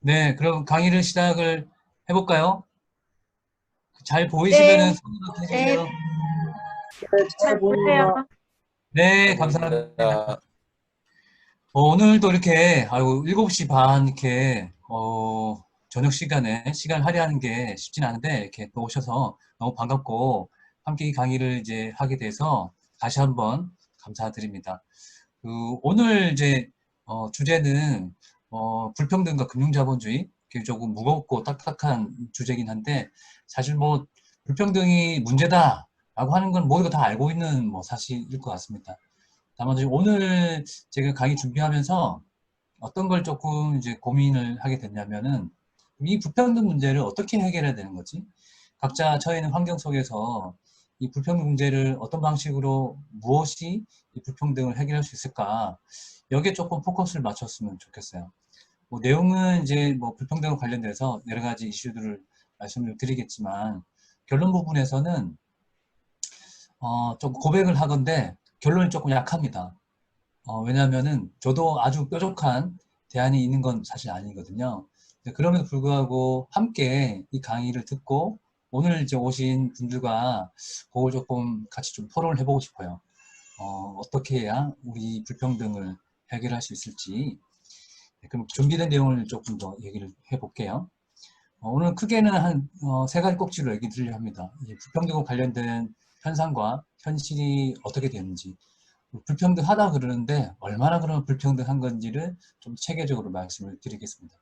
네, 그럼 강의를 시작을 해볼까요? 잘 보이시면은 네, 손으로 네, 해주세요. 네, 잘 잘 보여요. 보입니다. 네, 잘 감사합니다. 보입니다. 오늘도 이렇게, 아이고, 7시 반, 이렇게, 저녁 시간에 시간 할애하는 게 쉽진 않은데, 이렇게 또 오셔서 너무 반갑고, 함께 이 강의를 이제 하게 돼서 다시 한번 감사드립니다. 오늘 이제, 주제는, 불평등과 금융자본주의, 이게 조금 무겁고 딱딱한 주제긴 한데, 사실 뭐, 불평등이 문제다라고 하는 건 모두가 다 알고 있는 뭐 사실일 것 같습니다. 다만 이제 오늘 제가 강의 준비하면서 어떤 걸 조금 이제 고민을 하게 됐냐면은, 이 불평등 문제를 어떻게 해결해야 되는 거지? 각자 처해 있는 환경 속에서 이 불평등 문제를 어떤 방식으로 무엇이 이 불평등을 해결할 수 있을까? 여기에 조금 포커스를 맞췄으면 좋겠어요. 뭐 내용은 이제 뭐 불평등과 관련돼서 여러 가지 이슈들을 말씀을 드리겠지만, 결론 부분에서는 좀 고백을 하건데 결론이 조금 약합니다. 왜냐하면은 저도 아주 뾰족한 대안이 있는 건 사실 아니거든요. 그럼에도 불구하고 함께 이 강의를 듣고 오늘 이제 오신 분들과 그걸 조금 같이 좀 토론을 해보고 싶어요. 어떻게 해야 우리 불평등을 해결할 수 있을지. 네, 그럼 준비된 내용을 조금 더 얘기를 해볼게요. 오늘 크게는 한 세 가지 꼭지로 얘기 드리려 합니다. 이 불평등과 관련된 현상과 현실이 어떻게 되는지, 불평등하다 그러는데 얼마나 그러면 불평등한 건지를 좀 체계적으로 말씀을 드리겠습니다.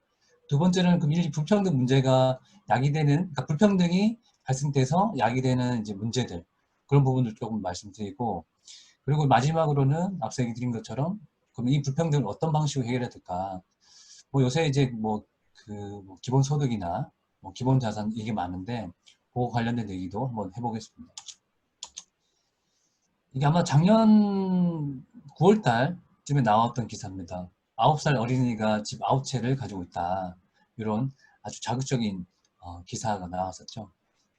두 번째는 그럼 이 불평등 문제가 야기되는, 그러니까 불평등이 발생돼서 야기되는 이제 문제들, 그런 부분을 조금 말씀드리고, 그리고 마지막으로는 앞서 얘기 드린 것처럼 그럼 이 불평등을 어떤 방식으로 해결해야 될까? 뭐 요새 이제 뭐 기본소득이나 뭐 기본자산 이게 많은데 그거 관련된 얘기도 한번 해보겠습니다. 이게 아마 작년 9월 달쯤에 나왔던 기사입니다. 9살 어린이가 집 9채를 가지고 있다. 이런 아주 자극적인 기사가 나왔었죠.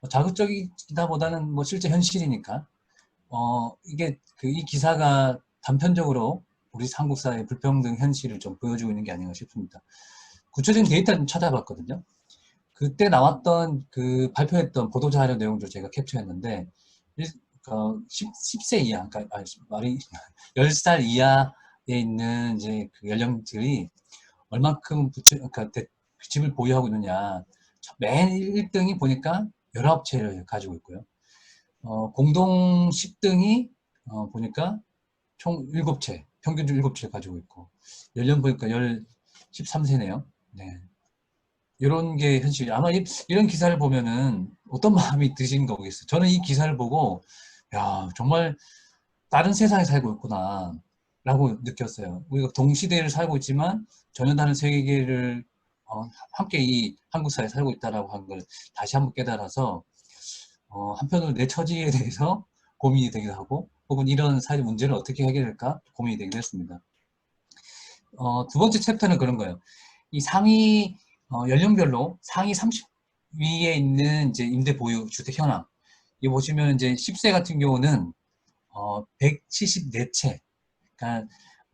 자극적이다 보다는 뭐 실제 현실이니까 이게 이 기사가 단편적으로 우리 한국 사회의 불평등 현실을 좀 보여주고 있는 게 아닌가 싶습니다. 구체적인 데이터 좀 찾아봤거든요. 그때 나왔던 발표했던 보도자료 내용도 제가 캡처했는데, 10세 이하, 그러니까, 말이, 10살 이하에 있는 이제 그 연령들이 얼만큼 그러니까 집을 보유하고 있느냐. 맨 1등이 보니까 19채를 가지고 있고요. 공동 10등이 보니까 총 7채, 평균적으로 7채 가지고 있고, 연령 보니까 13세네요. 네. 이런 게 현실. 아마 이런 기사를 보면은 어떤 마음이 드신 거겠어요. 저는 이 기사를 보고, 야, 정말 다른 세상에 살고 있구나, 라고 느꼈어요. 우리가 동시대를 살고 있지만 전혀 다른 세계를 함께 이 한국 사회에 살고 있다라고 하는 걸 다시 한번 깨달아서, 한편으로 내 처지에 대해서 고민이 되기도 하고, 혹은 이런 사회 문제를 어떻게 해결할까 고민이 되기도 했습니다. 두 번째 챕터는 그런 거예요. 이 상위 연령별로 상위 30 위에 있는 이제 임대 보유 주택 현황. 이 보시면 이제 10세 같은 경우는 174채. 그러니까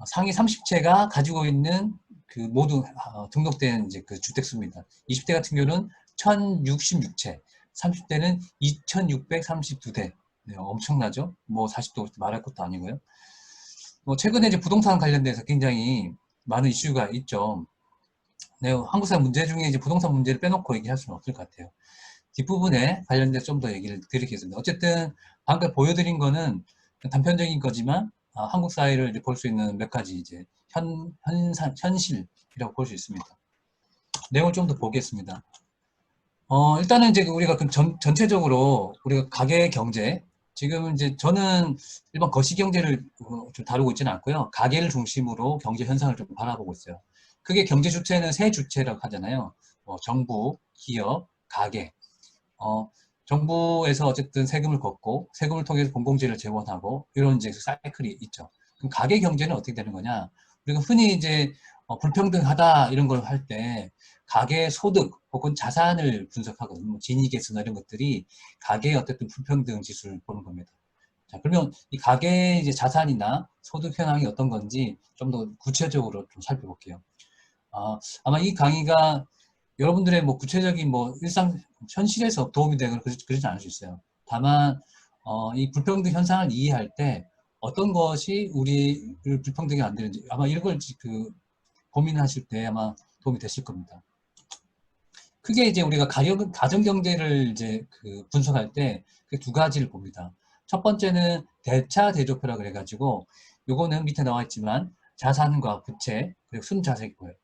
상위 30채가 가지고 있는 그 모두 등록된 이제 그 주택 수입니다. 20대 같은 경우는 1066채, 30대는 2632대. 네, 엄청나죠? 뭐 40도 말할 것도 아니고요. 뭐 최근에 이제 부동산 관련돼서 굉장히 많은 이슈가 있죠. 네, 한국 사회 문제 중에 이제 부동산 문제를 빼놓고 얘기할 수는 없을 것 같아요. 뒷부분에 관련돼서 좀 더 얘기를 드리겠습니다. 어쨌든 방금 보여드린 거는 단편적인 거지만 한국 사회를 볼 수 있는 몇 가지 이제 현실이라고 볼 수 있습니다. 내용을 좀 더 보겠습니다. 일단은 이제 우리가 전체적으로 우리가 가계 경제, 지금 이제 저는 일반 거시 경제를 좀 다루고 있지는 않고요. 가계를 중심으로 경제 현상을 좀 바라보고 있어요. 크게 경제 주체는 세 주체라고 하잖아요. 정부, 기업, 가계. 정부에서 어쨌든 세금을 걷고 세금을 통해서 공공재를 재원하고 이런 이제 사이클이 있죠. 그럼 가계 경제는 어떻게 되는 거냐? 우리가 흔히 이제 불평등하다 이런 걸 할 때 가계 소득 혹은 자산을 분석하거든요. 뭐 진위계수나 이런 것들이 가계의 어쨌든 불평등 지수를 보는 겁니다. 자, 그러면 이 가계 이제 자산이나 소득 현황이 어떤 건지 좀 더 구체적으로 좀 살펴볼게요. 아마 이 강의가 여러분들의 뭐 구체적인 뭐 일상 현실에서 도움이 되거나 그러지 않을 수 있어요. 다만 이 불평등 현상을 이해할 때 어떤 것이 우리를 불평등이 안 되는지 아마 이걸 그 고민하실 때 아마 도움이 되실 겁니다. 크게 이제 우리가 가정 경제를 이제 그 분석할 때 그 두 가지를 봅니다. 첫 번째는 대차 대조표라 그래가지고 요거는 밑에 나와 있지만 자산과 부채 그리고 순자산이 보여요.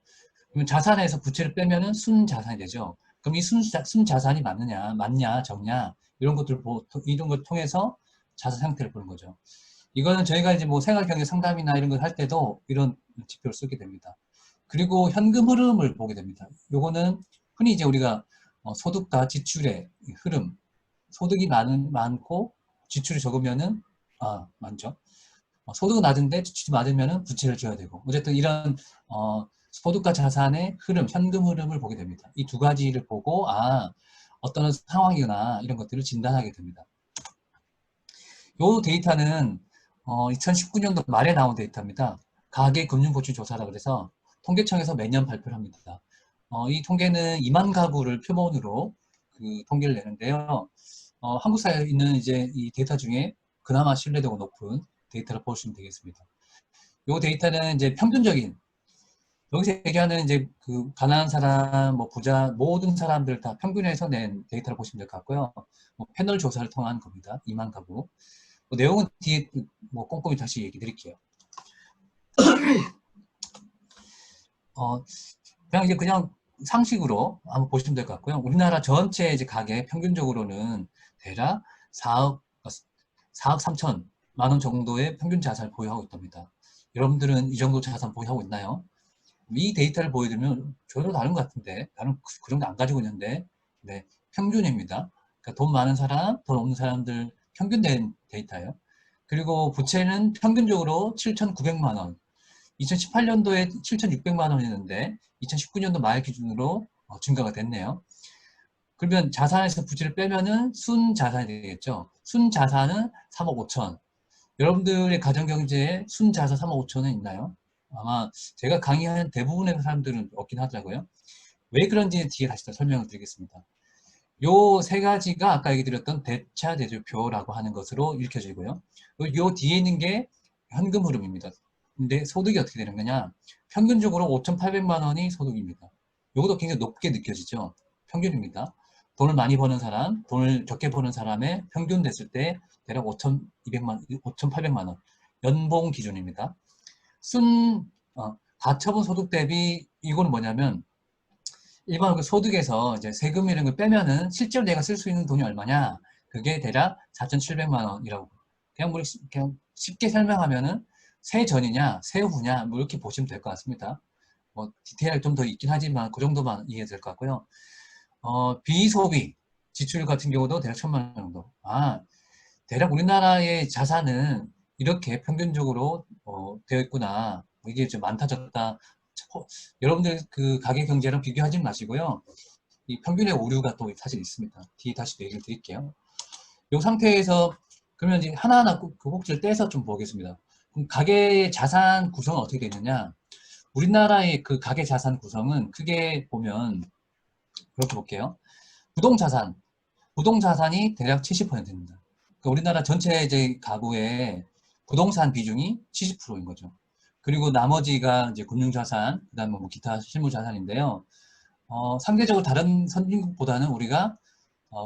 그러면 자산에서 부채를 빼면은 순자산이 되죠. 그럼 이 순자산이 맞냐, 적냐 이런 걸 통해서 자산 상태를 보는 거죠. 이거는 저희가 이제 뭐 생활경제 상담이나 이런 걸 할 때도 이런 지표를 쓰게 됩니다. 그리고 현금 흐름을 보게 됩니다. 요거는 흔히 이제 우리가 소득과 지출의 흐름, 소득이 많고 지출이 적으면은 많죠. 소득은 낮은데 지출이 많으면은 부채를 져야 되고 어쨌든 이런 소득과 자산의 흐름, 현금 흐름을 보게 됩니다. 이 두 가지를 보고 어떤 상황이나 이런 것들을 진단하게 됩니다. 이 데이터는 2019년도 말에 나온 데이터입니다. 가계금융보충조사라 그래서 통계청에서 매년 발표를 합니다. 이 통계는 2만 가구를 표본으로 그 통계를 내는데요. 한국 사회에 있는 이제 이 데이터 중에 그나마 신뢰도가 높은 데이터를 보시면 되겠습니다. 이 데이터는 이제 평균적인 여기서 얘기하는 이제 그 가난한 사람, 뭐 부자 모든 사람들 다 평균해서 낸 데이터를 보시면 될 것 같고요. 뭐 패널 조사를 통한 겁니다. 2만 가구. 뭐 내용은 뒤에 뭐 꼼꼼히 다시 얘기 드릴게요. 그냥 상식으로 한번 보시면 될 것 같고요. 우리나라 전체 이제 가계 평균적으로는 대략 4억 3천만 원 정도의 평균 자산을 보유하고 있답니다. 여러분들은 이 정도 자산 보유하고 있나요? 이 데이터를 보여드리면 저도 다른 것 같은데 나는 그 정도 안 가지고 있는데 네, 평균입니다. 그러니까 돈 많은 사람, 돈 없는 사람들 평균 된 데이터예요. 그리고 부채는 평균적으로 7,900만 원. 2018년도에 7,600만 원이었는데 2019년도 말 기준으로 증가가 됐네요. 그러면 자산에서 부채를 빼면은 순자산이 되겠죠. 순자산은 3억 5천. 여러분들의 가정경제에 순자산 3억 5천은 있나요? 아마 제가 강의하는 대부분의 사람들은 없긴 하더라고요. 왜 그런지 뒤에 다시 설명을 드리겠습니다. 요 세 가지가 아까 얘기 드렸던 대차 대조표라고 하는 것으로 읽혀지고요. 요 뒤에 있는 게 현금 흐름입니다. 근데 소득이 어떻게 되는 거냐? 평균적으로 5,800만 원이 소득입니다. 요것도 굉장히 높게 느껴지죠? 평균입니다. 돈을 많이 버는 사람, 돈을 적게 버는 사람의 평균 됐을 때 대략 5,800만 원. 연봉 기준입니다. 가처분 소득 대비 이거는 뭐냐면 일반 그 소득에서 이제 세금 이런 걸 빼면은 실제로 내가 쓸 수 있는 돈이 얼마냐? 그게 대략 4,700만 원이라고. 그냥 쉽게 설명하면은 세전이냐, 세후냐, 뭐 이렇게 보시면 될 것 같습니다. 뭐 디테일이 좀 더 있긴 하지만 그 정도만 이해될 것 같고요. 비소비 지출 같은 경우도 대략 1,000만 원 정도. 대략 우리나라의 자산은 이렇게 평균적으로 되어 있구나. 이게 좀 많다 적다. 여러분들 그 가계 경제랑 비교하지 마시고요. 이 평균의 오류가 또 사실 있습니다. 뒤에 다시 얘기를 드릴게요. 이 상태에서 그러면 이제 하나하나 그 꼭지를 떼서 좀 보겠습니다. 그럼 가계의 자산 구성은 어떻게 되느냐? 우리나라의 그 가계 자산 구성은 크게 보면 그렇게 볼게요. 부동자산, 부동자산이 대략 70%입니다. 그러니까 우리나라 전체 이제 가구의 부동산 비중이 70%인 거죠. 그리고 나머지가 이제 금융자산, 그 다음에 뭐 기타 실무자산인데요. 상대적으로 다른 선진국보다는 우리가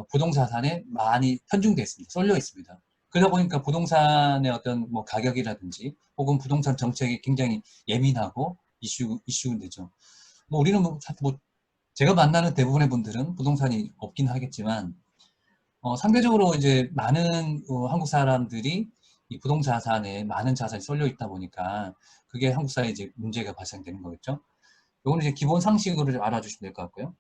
부동자산에 많이 편중되어 있습니다. 쏠려 있습니다. 그러다 보니까 부동산의 어떤 뭐 가격이라든지 혹은 부동산 정책이 굉장히 예민하고 이슈가 되죠. 뭐 우리는 뭐 제가 만나는 대부분의 분들은 부동산이 없긴 하겠지만 상대적으로 이제 많은 한국 사람들이 이 부동자산에 많은 자산이 쏠려 있다 보니까 그게 한국 사회에 이제 문제가 발생되는 거겠죠. 이거는 이제 기본 상식으로 좀 알아주시면 될 것 같고요.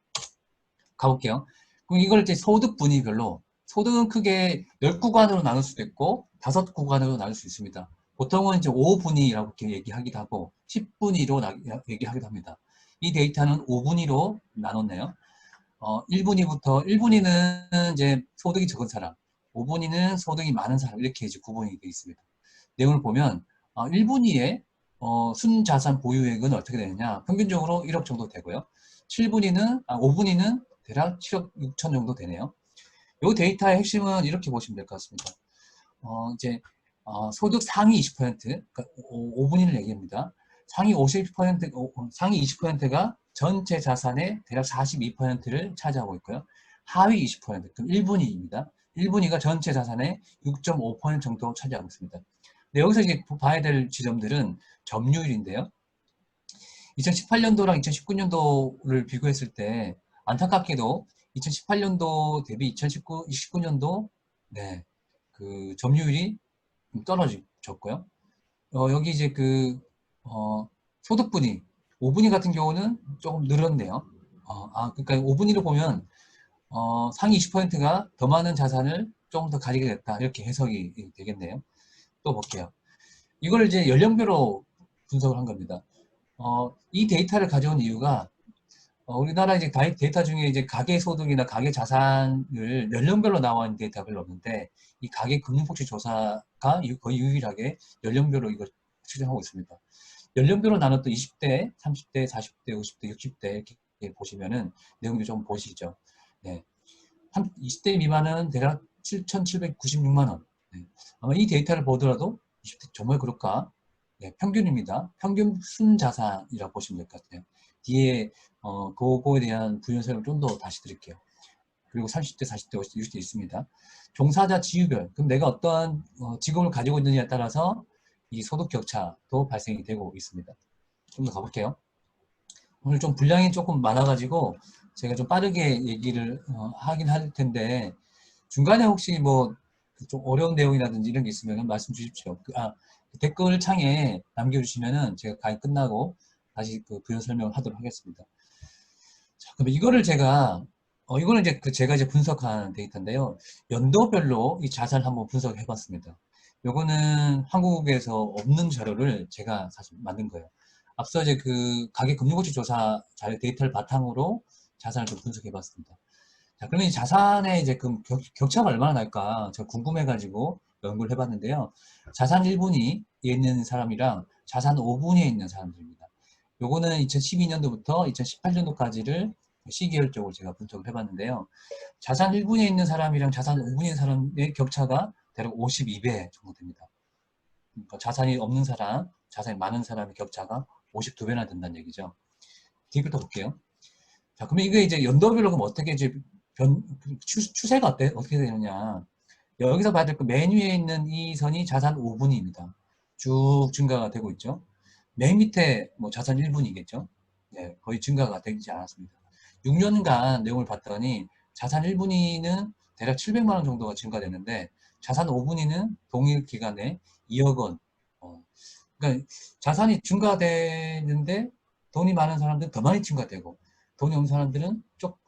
가볼게요. 그럼 이걸 이제 소득 분위별로 소득은 크게 10구간으로 나눌 수도 있고 5구간으로 나눌 수 있습니다. 보통은 이제 5분위라고 이렇게 얘기하기도 하고 10분위로 얘기하기도 합니다. 이 데이터는 5분위로 나눴네요. 1분위는 이제 소득이 적은 사람, 5분위는 소득이 많은 사람 이렇게 이제 구분이 되어 있습니다. 내용을 보면 1분위의 순자산 보유액은 어떻게 되느냐? 평균적으로 1억 정도 되고요. 5분위는 대략 7억 6천 정도 되네요. 이 데이터의 핵심은 이렇게 보시면 될 것 같습니다. 이제 소득 상위 20%, 그러니까 5분위를 얘기합니다. 상위 50%, 상위 20%가 전체 자산의 대략 42%를 차지하고 있고요. 하위 20%, 그럼 1분위입니다. 1분위가 전체 자산의 6.5% 정도 차지하고 있습니다. 근데 여기서 이제 봐야 될 지점들은 점유율인데요. 2018년도랑 2019년도를 비교했을 때 안타깝게도 2018년도 대비 2019년도 네, 그 점유율이 좀 떨어졌고요. 여기 이제 소득분위, 5분위 같은 경우는 조금 늘었네요. 그러니까 5분위를 보면 상위 20%가 더 많은 자산을 조금 더 가지게 됐다. 이렇게 해석이 되겠네요. 또 볼게요. 이걸 이제 연령별로 분석을 한 겁니다. 이 데이터를 가져온 이유가 우리나라 이제 데이터 중에 이제 가계 소득이나 가계 자산을 연령별로 나와 있는 데이터가 별로 없는데 이 가계 금융복지 조사가 거의 유일하게 연령별로 이걸 추정하고 있습니다. 연령별로 나눴던 20대, 30대, 40대, 50대, 60대 이렇게 보시면은 내용도 좀 보시죠. 네. 20대 미만은 대략 7,796만 원. 네. 아마 이 데이터를 보더라도 20대 정말 그럴까? 네, 평균입니다. 평균 순자산이라고 보시면 될 것 같아요. 뒤에 그거에 대한 부연 설명 좀 더 다시 드릴게요. 그리고 30대, 40대, 50대, 60대 있습니다. 종사자 지유별, 그럼 내가 어떠한 직업을 가지고 있느냐에 따라서 이 소득 격차도 발생이 되고 있습니다. 좀 더 가볼게요. 오늘 좀 분량이 조금 많아가지고 제가 좀 빠르게 얘기를 하긴 할 텐데 중간에 혹시 뭐 좀 어려운 내용이라든지 이런 게 있으면 말씀 주십시오. 댓글 창에 남겨주시면은 제가 강의 끝나고 다시 부연 설명을 하도록 하겠습니다. 자, 그럼 이거를 이거는 이제 제가 이제 분석한 데이터인데요. 연도별로 이 자산을 한번 분석해 봤습니다. 요거는 한국에서 없는 자료를 제가 사실 만든 거예요. 앞서 이제 가계금융고치 조사 자료 데이터를 바탕으로 자산을 좀 분석해 봤습니다. 자, 그러면 이 자산의 이제 격차가 얼마나 날까? 제가 궁금해가지고 연구를 해봤는데요. 자산 1분위에 있는 사람이랑 자산 5분위에 있는 사람들입니다. 요거는 2012년도부터 2018년도까지를 시기열적으로 제가 분석을 해봤는데요. 자산 1분위에 있는 사람이랑 자산 5분위에 있는 사람의 격차가 대략 52배 정도 됩니다. 그러니까 자산이 없는 사람, 자산이 많은 사람의 격차가 52배나 된다는 얘기죠. 뒤를 또 볼게요. 자, 그러면 이게 이제 연도별로 그럼 어떻게 이제 추세가 어떻게 되느냐. 여기서 봐야 될 맨 위에 있는 이 선이 자산 5분위입니다. 쭉 증가가 되고 있죠. 맨 밑에 뭐 자산 1분위겠죠. 네, 거의 증가가 되지 않았습니다. 6년간 내용을 봤더니 자산 1분위는 대략 700만 원 정도가 증가되는데 자산 5분위는 동일 기간에 2억 원. 그러니까 자산이 증가되는데 돈이 많은 사람들은 더 많이 증가되고 돈이 없는 사람들은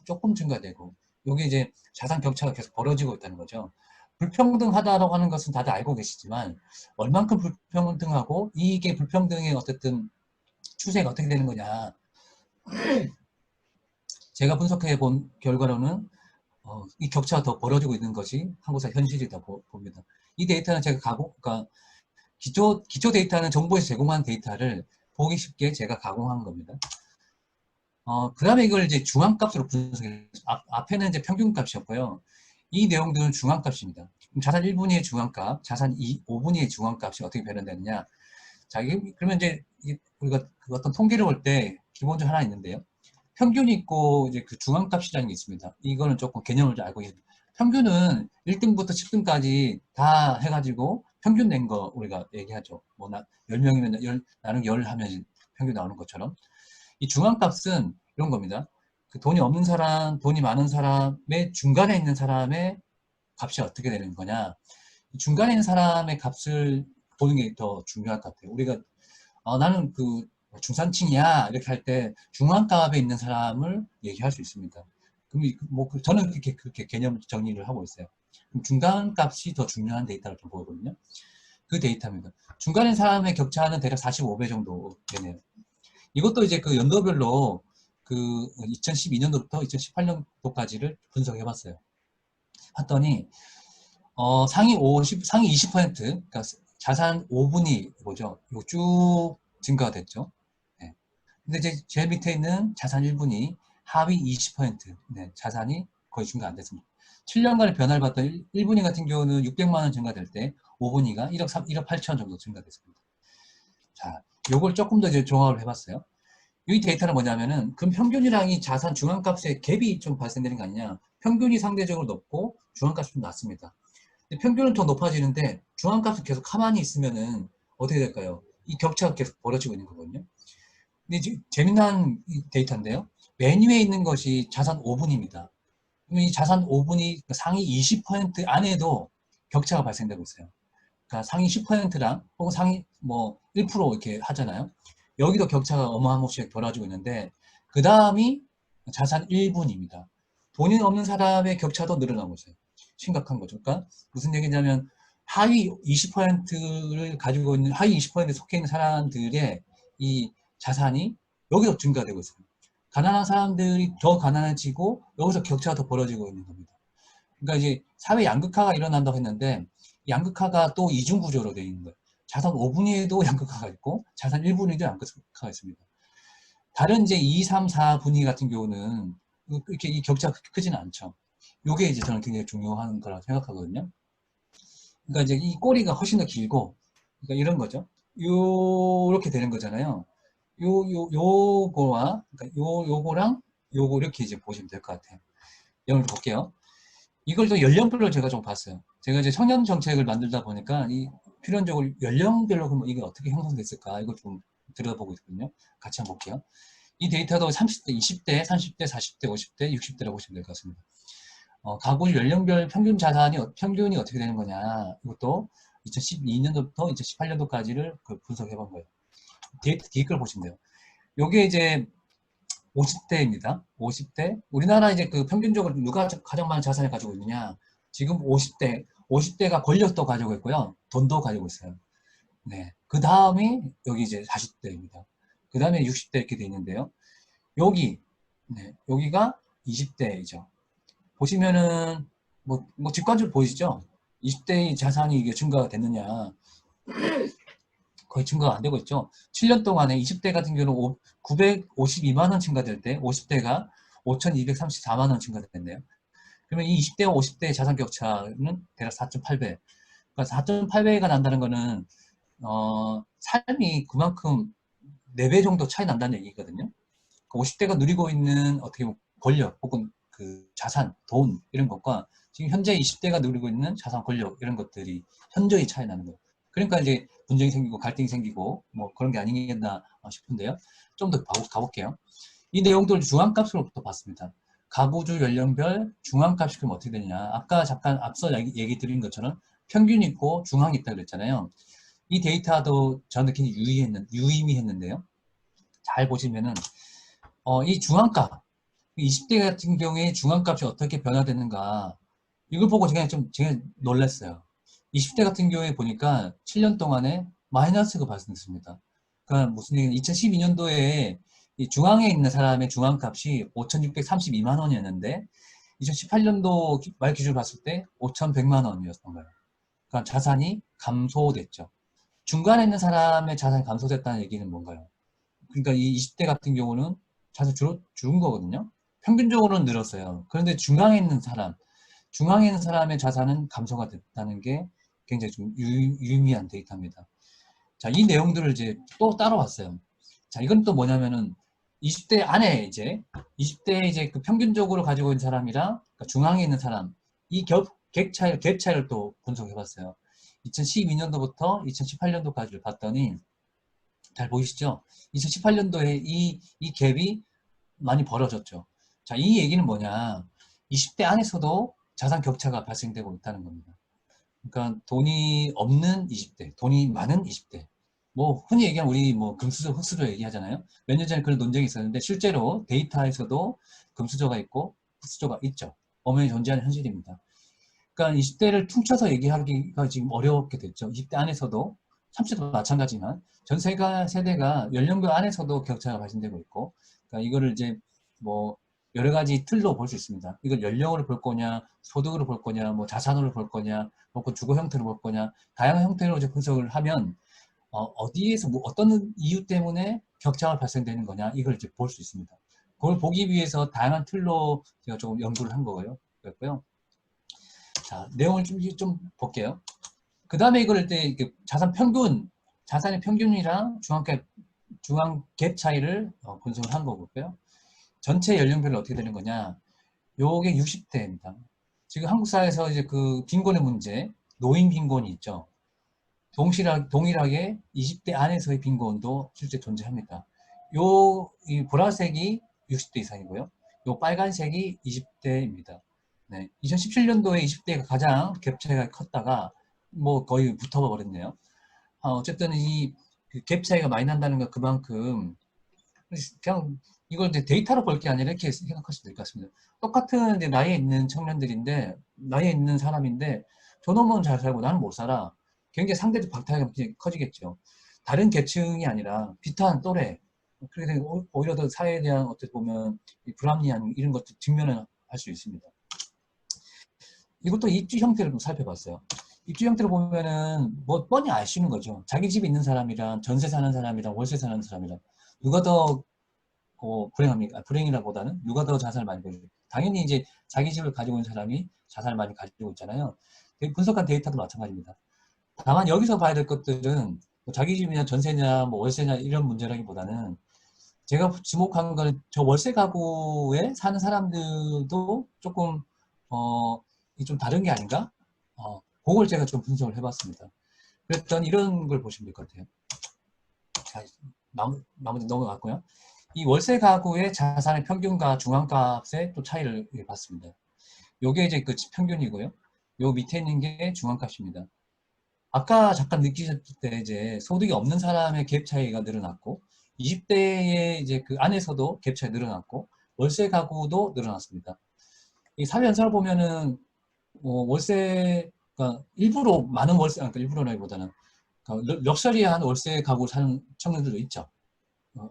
조금 증가되고 이게 이제 자산 격차가 계속 벌어지고 있다는 거죠. 불평등하다라고 하는 것은 다들 알고 계시지만 얼만큼 불평등하고 이게 불평등의 어쨌든 추세가 어떻게 되는 거냐. 제가 분석해 본 결과로는 이 격차가 더 벌어지고 있는 것이 한국사 현실이다 봅니다. 이 데이터는 제가 그러니까 기초 데이터는 정부에서 제공한 데이터를 보기 쉽게 제가 가공한 겁니다. 그 다음에 이걸 이제 중앙값으로 분석해요. 앞에는 이제 평균값이었고요. 이 내용들은 중앙값입니다. 자산 1분위의 중앙값, 자산 5분위의 중앙값이 어떻게 변현되느냐. 자, 그러면 이제 우리가 어떤 통계를 볼 때 기본적으로 하나 있는데요. 평균이 있고 이제 그 중앙값이라는 게 있습니다. 이거는 조금 개념을 좀 알고 계십니다. 평균은 1등부터 10등까지 다 해가지고 평균 낸 거 우리가 얘기하죠. 뭐 10명이면 나는 10 하면 평균 나오는 것처럼. 이 중앙값은 이런 겁니다. 그 돈이 없는 사람, 돈이 많은 사람의 중간에 있는 사람의 값이 어떻게 되는 거냐. 중간에 있는 사람의 값을 보는 게 더 중요할 것 같아요. 우리가 나는 중산층이야 이렇게 할 때 중앙값에 있는 사람을 얘기할 수 있습니다. 그럼 저는 그렇게 개념 정리를 하고 있어요. 그럼 중간값이 더 중요한 데이터를 좀 보거든요. 그 데이터입니다. 중간에 사람의 격차는 대략 45배 정도 되네요. 이것도 이제 그 연도별로 2012년도부터 2018년도까지를 분석해 봤어요. 봤더니 상위 20%, 그러니까 자산 5분위 뭐죠? 쭉 증가가 됐죠. 네. 근데 이제 제일 밑에 있는 자산 1분위 하위 20%, 네, 자산이 거의 증가 안 됐습니다. 7년간의 변화를 봤던 1분위 같은 경우는 600만 원 증가될 때 5분위가 1억 8천 정도 증가됐습니다. 자, 요걸 조금 더 이제 종합을 해봤어요. 이 데이터는 뭐냐면은 금평균이랑 이 자산 중앙값의 갭이 좀 발생되는 거 아니냐. 평균이 상대적으로 높고 중앙값이 좀 낮습니다. 평균은 더 높아지는데 중앙값은 계속 가만히 있으면은 어떻게 될까요? 이 격차가 계속 벌어지고 있는 거거든요. 근데 이제 재미난 데이터인데요. 맨 위에 있는 것이 자산 5분입니다. 그러면 이 자산 5분이 상위 20% 안에도 격차가 발생되고 있어요. 그러니까 상위 10%랑 혹은 상위 뭐 1% 이렇게 하잖아요. 여기도 격차가 어마어마하게 벌어지고 있는데 그 다음이 자산 1분입니다. 돈이 없는 사람의 격차도 늘어나고 있어요. 심각한 거죠. 그러니까 무슨 얘기냐면 하위 20%를 가지고 있는 하위 20%에 속해 있는 사람들의 이 자산이 여기서 증가되고 있어요. 가난한 사람들이 더 가난해지고 여기서 격차가 더 벌어지고 있는 겁니다. 그러니까 이제 사회 양극화가 일어난다고 했는데 양극화가 또 이중 구조로 되어 있는 거예요. 자산 5분위에도 양극화가 있고 자산 1분위에도 양극화가 있습니다. 다른 이제 2, 3, 4분위 같은 경우는 이렇게 이 격차가 크지는 않죠. 요게 이제 저는 굉장히 중요한 거라고 생각하거든요. 그러니까 이제 이 꼬리가 훨씬 더 길고, 그러니까 이런 거죠. 요렇게 되는 거잖아요. 요거와, 그러니까 요거랑 요거 이렇게 이제 보시면 될 것 같아요. 영을 볼게요. 이걸 또 연령별로 제가 좀 봤어요. 제가 이제 청년 정책을 만들다 보니까 이 필연적으로 연령별로 그럼 이게 어떻게 형성됐을까 이걸 좀 들여다보고 있거든요. 같이 한번 볼게요. 이 데이터도 30대, 20대, 30대, 40대, 50대, 60대라고 보시면 될 것 같습니다. 가구 연령별 평균 자산이 평균이 어떻게 되는 거냐 이것도 2012년도부터 2018년도까지를 분석해 본 거예요. 데이터 뒤에 걸 보시면 돼요. 요게 이제 50대입니다. 50대. 우리나라 이제 그 평균적으로 누가 가장 많은 자산을 가지고 있느냐. 지금 50대가 권력도 가지고 있고요. 돈도 가지고 있어요. 네. 그 다음이 여기 이제 40대입니다. 그 다음에 60대 이렇게 돼 있는데요. 여기, 네. 여기가 20대이죠. 보시면은, 직관적으로 보이시죠? 20대의 자산이 이게 증가가 됐느냐. 거의 증가가 안 되고 있죠. 7년 동안에 20대 같은 경우는 952만 원 증가될 때 50대가 5,234만 원 증가됐네요. 그러면 이 20대와 50대의 자산 격차는 대략 4.8배. 그러니까 4.8배가 난다는 거는 삶이 그만큼 4배 정도 차이 난다는 얘기거든요. 50대가 누리고 있는 어떻게 보면 권력 혹은 그 자산, 돈 이런 것과 지금 현재 20대가 누리고 있는 자산, 권력 이런 것들이 현저히 차이 나는 거예요. 그러니까 이제 분쟁이 생기고 갈등이 생기고 뭐 그런 게 아니겠나 싶은데요. 좀 더 가볼게요. 이 내용들을 중앙값으로부터 봤습니다. 가구주 연령별 중앙값이 그럼 어떻게 되냐. 아까 잠깐 앞서 얘기 드린 것처럼 평균이 있고 중앙이 있다고 그랬잖아요. 이 데이터도 저는 굉장히 유의미했는데요. 잘 보시면은 이 중앙값 20대 같은 경우에 중앙값이 어떻게 변화되는가 이걸 보고 제가 놀랐어요. 20대 같은 경우에 보니까 7년 동안에 마이너스가 발생했습니다. 그러니까 무슨 얘기는 2012년도에 이 중앙에 있는 사람의 중앙값이 5,632만 원이었는데 2018년도 말 기준으로 봤을 때 5,100만 원이었던 거예요. 그러니까 자산이 감소됐죠. 중간에 있는 사람의 자산이 감소됐다는 얘기는 뭔가요? 그러니까 이 20대 같은 경우는 자산이 줄은 거거든요. 평균적으로는 늘었어요. 그런데 중앙에 있는 사람의 자산은 감소가 됐다는 게 굉장히 좀 유의미한 데이터입니다. 자, 이 내용들을 이제 또 따로 봤어요. 자, 이건 또 뭐냐면은 20대 안에 이제 20대 이제 그 평균적으로 가지고 있는 사람이랑 그러니까 중앙에 있는 사람 갭 차이를 또 분석해 봤어요. 2012년도부터 2018년도까지를 봤더니 잘 보이시죠? 2018년도에 이 갭이 많이 벌어졌죠. 자, 이 얘기는 뭐냐? 20대 안에서도 자산 격차가 발생되고 있다는 겁니다. 그러니까 돈이 없는 20대, 돈이 많은 20대. 뭐 흔히 얘기하면 우리 뭐 금수저, 흑수저 얘기하잖아요. 몇 년 전에 그런 논쟁이 있었는데 실제로 데이터에서도 금수저가 있고 흑수저가 있죠. 엄연히 존재하는 현실입니다. 그러니까 20대를 퉁쳐서 얘기하기가 지금 어렵게 됐죠. 20대 안에서도 30대도 마찬가지지만 전 세대가 연령별 안에서도 격차가 발생되고 있고, 그러니까 이거를 이제 뭐 여러 가지 틀로 볼 수 있습니다. 이걸 연령으로 볼 거냐, 소득으로 볼 거냐, 뭐 자산으로 볼 거냐, 혹은 주거 형태로 볼 거냐, 다양한 형태로 이제 분석을 하면 어디에서 뭐 어떤 이유 때문에 격차가 발생되는 거냐 이걸 이제 볼 수 있습니다. 그걸 보기 위해서 다양한 툴로 제가 조금 연구를 한 거고요. 그랬고요. 자, 내용을 좀 볼게요. 그 다음에 이걸 때 자산의 평균이랑 중앙 갭 차이를 분석을 한 거고요. 전체 연령별로 어떻게 되는 거냐? 요게 60대입니다. 지금 한국 사회에서 이제 그 빈곤의 문제, 노인 빈곤이 있죠. 동일하게 20대 안에서의 빈곤도 실제 존재합니다. 이 보라색이 60대 이상이고요. 요 빨간색이 20대입니다. 네, 2017년도에 20대가 가장 갭 차이가 컸다가 뭐 거의 붙어봐 버렸네요. 어쨌든 이 갭 차이가 많이 난다는 건 그만큼 그냥 이걸 이제 데이터로 볼 게 아니라 이렇게 생각하시면 될 것 같습니다. 똑같은 이제 나이에 있는 청년들인데, 나이에 있는 사람인데, 저놈은 잘 살고 나는 못 살아. 굉장히 상대적 박탈감이 굉장히 커지겠죠. 다른 계층이 아니라 비슷한 또래. 그렇게 되면 오히려 더 사회에 대한 어떻게 보면 불합리한 이런 것들 직면을 할 수 있습니다. 이것도 입주 형태를 좀 살펴봤어요. 입주 형태를 보면은 뭐 뻔히 알 수 있는 거죠. 자기 집에 있는 사람이랑 전세 사는 사람이랑 월세 사는 사람이랑 누가 더 불행합니까? 불행이라보다는 누가 더 자산을 많이 가지고 당연히 이제 자기 집을 가지고 있는 사람이 자산을 많이 가지고 있잖아요. 분석한 데이터도 마찬가지입니다. 다만 여기서 봐야 될 것들은 뭐 자기 집이냐 전세냐 뭐 월세냐 이런 문제라기보다는 제가 지목한 거는 저 월세 가구에 사는 사람들도 조금 좀 다른 게 아닌가? 그걸 제가 좀 분석을 해봤습니다. 그랬더니 이런 걸 보시면 될 것 같아요. 자, 나머지 넘어갔고요. 이 월세 가구의 자산의 평균과 중앙값의 또 차이를 봤습니다. 요게 이제 그 평균이고요. 요 밑에 있는 게 중앙값입니다. 아까 잠깐 느끼셨을 때 이제 소득이 없는 사람의 갭 차이가 늘어났고 20대의 이제 그 안에서도 갭 차이 늘어났고 월세 가구도 늘어났습니다. 이 사회 현상을 보면은 월세가 일부러 많은 월세, 그러니까 일부러라기보다는 럭셔리한 월세 가구 사는 청년들도 있죠.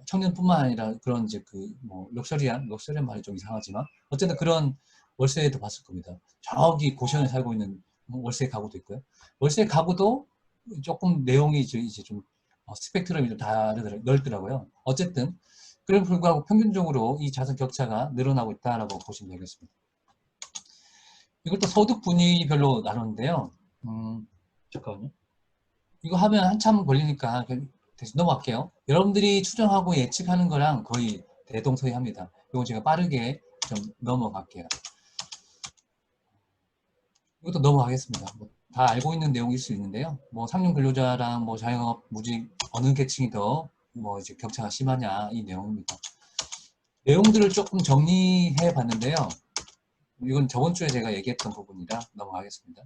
청년뿐만 아니라 그런 이제 럭셔리한 말이 좀 이상하지만 어쨌든 그런 월세도 봤을 겁니다. 저기 고시원에 살고 있는 월세 가구도 있고요. 월세 가구도 조금 내용이 이제 좀 스펙트럼이 좀 넓더라고요. 어쨌든 그럼에도 불구하고 평균적으로 이 자산 격차가 늘어나고 있다라고 보시면 되겠습니다. 이것도 소득 분위별로 나눴는데요. 잠깐만요. 이거 하면 한참 걸리니까 대신 넘어갈게요. 여러분들이 추정하고 예측하는 거랑 거의 대동소이합니다. 이거 제가 빠르게 좀 넘어갈게요. 이것도 넘어가겠습니다. 다 알고 있는 내용일 수 있는데요. 상용 근로자랑 자영업, 무직 어느 계층이 더 이제 격차가 심하냐 이 내용입니다. 내용들을 조금 정리해 봤는데요. 이건 저번 주에 제가 얘기했던 부분이라 넘어가겠습니다.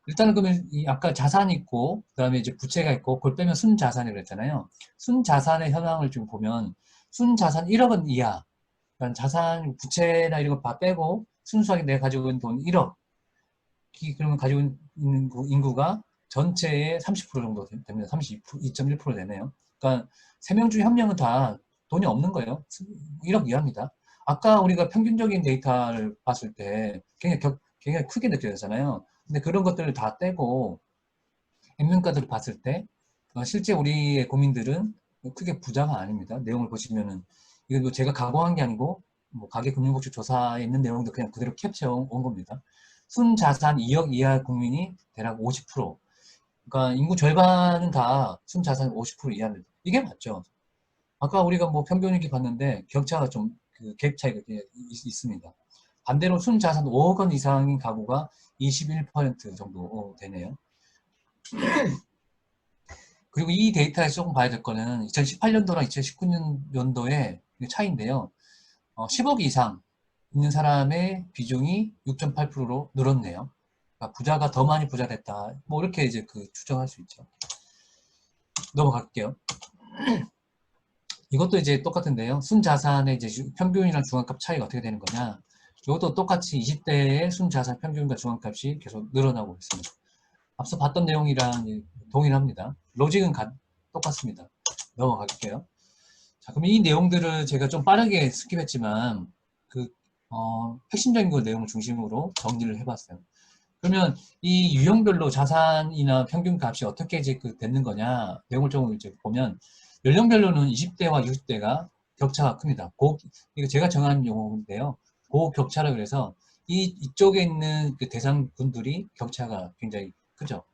일단은 그러면 아까 자산이 있고 그다음에 이제 부채가 있고 그걸 빼면 순자산이라고 했잖아요. 순자산의 현황을 좀 보면 순자산 1억 원 이하, 그러니까 자산, 부채나 이런 거 다 빼고 순수하게 내가 가지고 있는 돈 1억, 그러면 가지고 있는 인구가 전체의 30% 정도 됩니다. 32.1% 되네요. 그러니까 3명 중에 1명은 다 돈이 없는 거예요. 1억 이하입니다. 아까 우리가 평균적인 데이터를 봤을 때 굉장히 크게 느껴졌잖아요. 근데 그런 것들을 다 떼고 액면가들을 봤을 때 실제 우리의 국민들은 크게 부자가 아닙니다. 내용을 보시면은 이건 제가 가공한 게 아니고 가계금융복지 조사에 있는 내용도 그냥 그대로 캡처해 온 겁니다. 순자산 2억 이하 국민이 대략 50%. 그러니까 인구 절반은 다 순자산 50% 이하입니다. 이게 맞죠? 아까 우리가 평균 이렇게 봤는데 격차가 좀 갭 차이가 있습니다. 반대로 순자산 5억 원 이상인 가구가 21% 정도 되네요. 그리고 이 데이터에서 조금 봐야 될 거는 2018년도랑 2019년도의 차이인데요. 10억 이상 있는 사람의 비중이 6.8%로 늘었네요. 그러니까 부자가 더 많이 부자 됐다. 이렇게 이제 추정할 수 있죠. 넘어갈게요. 이것도 이제 똑같은데요. 순자산의 이제 평균이랑 중앙값 차이가 어떻게 되는 거냐. 이것도 똑같이 20대의 순자산 평균과 중앙값이 계속 늘어나고 있습니다. 앞서 봤던 내용이랑 동일합니다. 로직은 똑같습니다. 넘어갈게요. 자, 그럼 이 내용들을 제가 좀 빠르게 스킵했지만 핵심적인 내용을 중심으로 정리를 해봤어요. 그러면 이 유형별로 자산이나 평균값이 어떻게 이제 되는 거냐 내용을 좀 이제 보면 연령별로는 20대와 60대가 격차가 큽니다. 이거 제가 정한 용어인데요. 고격차라 그래서 이쪽에 있는 그 대상군들이 격차가 굉장히 크죠.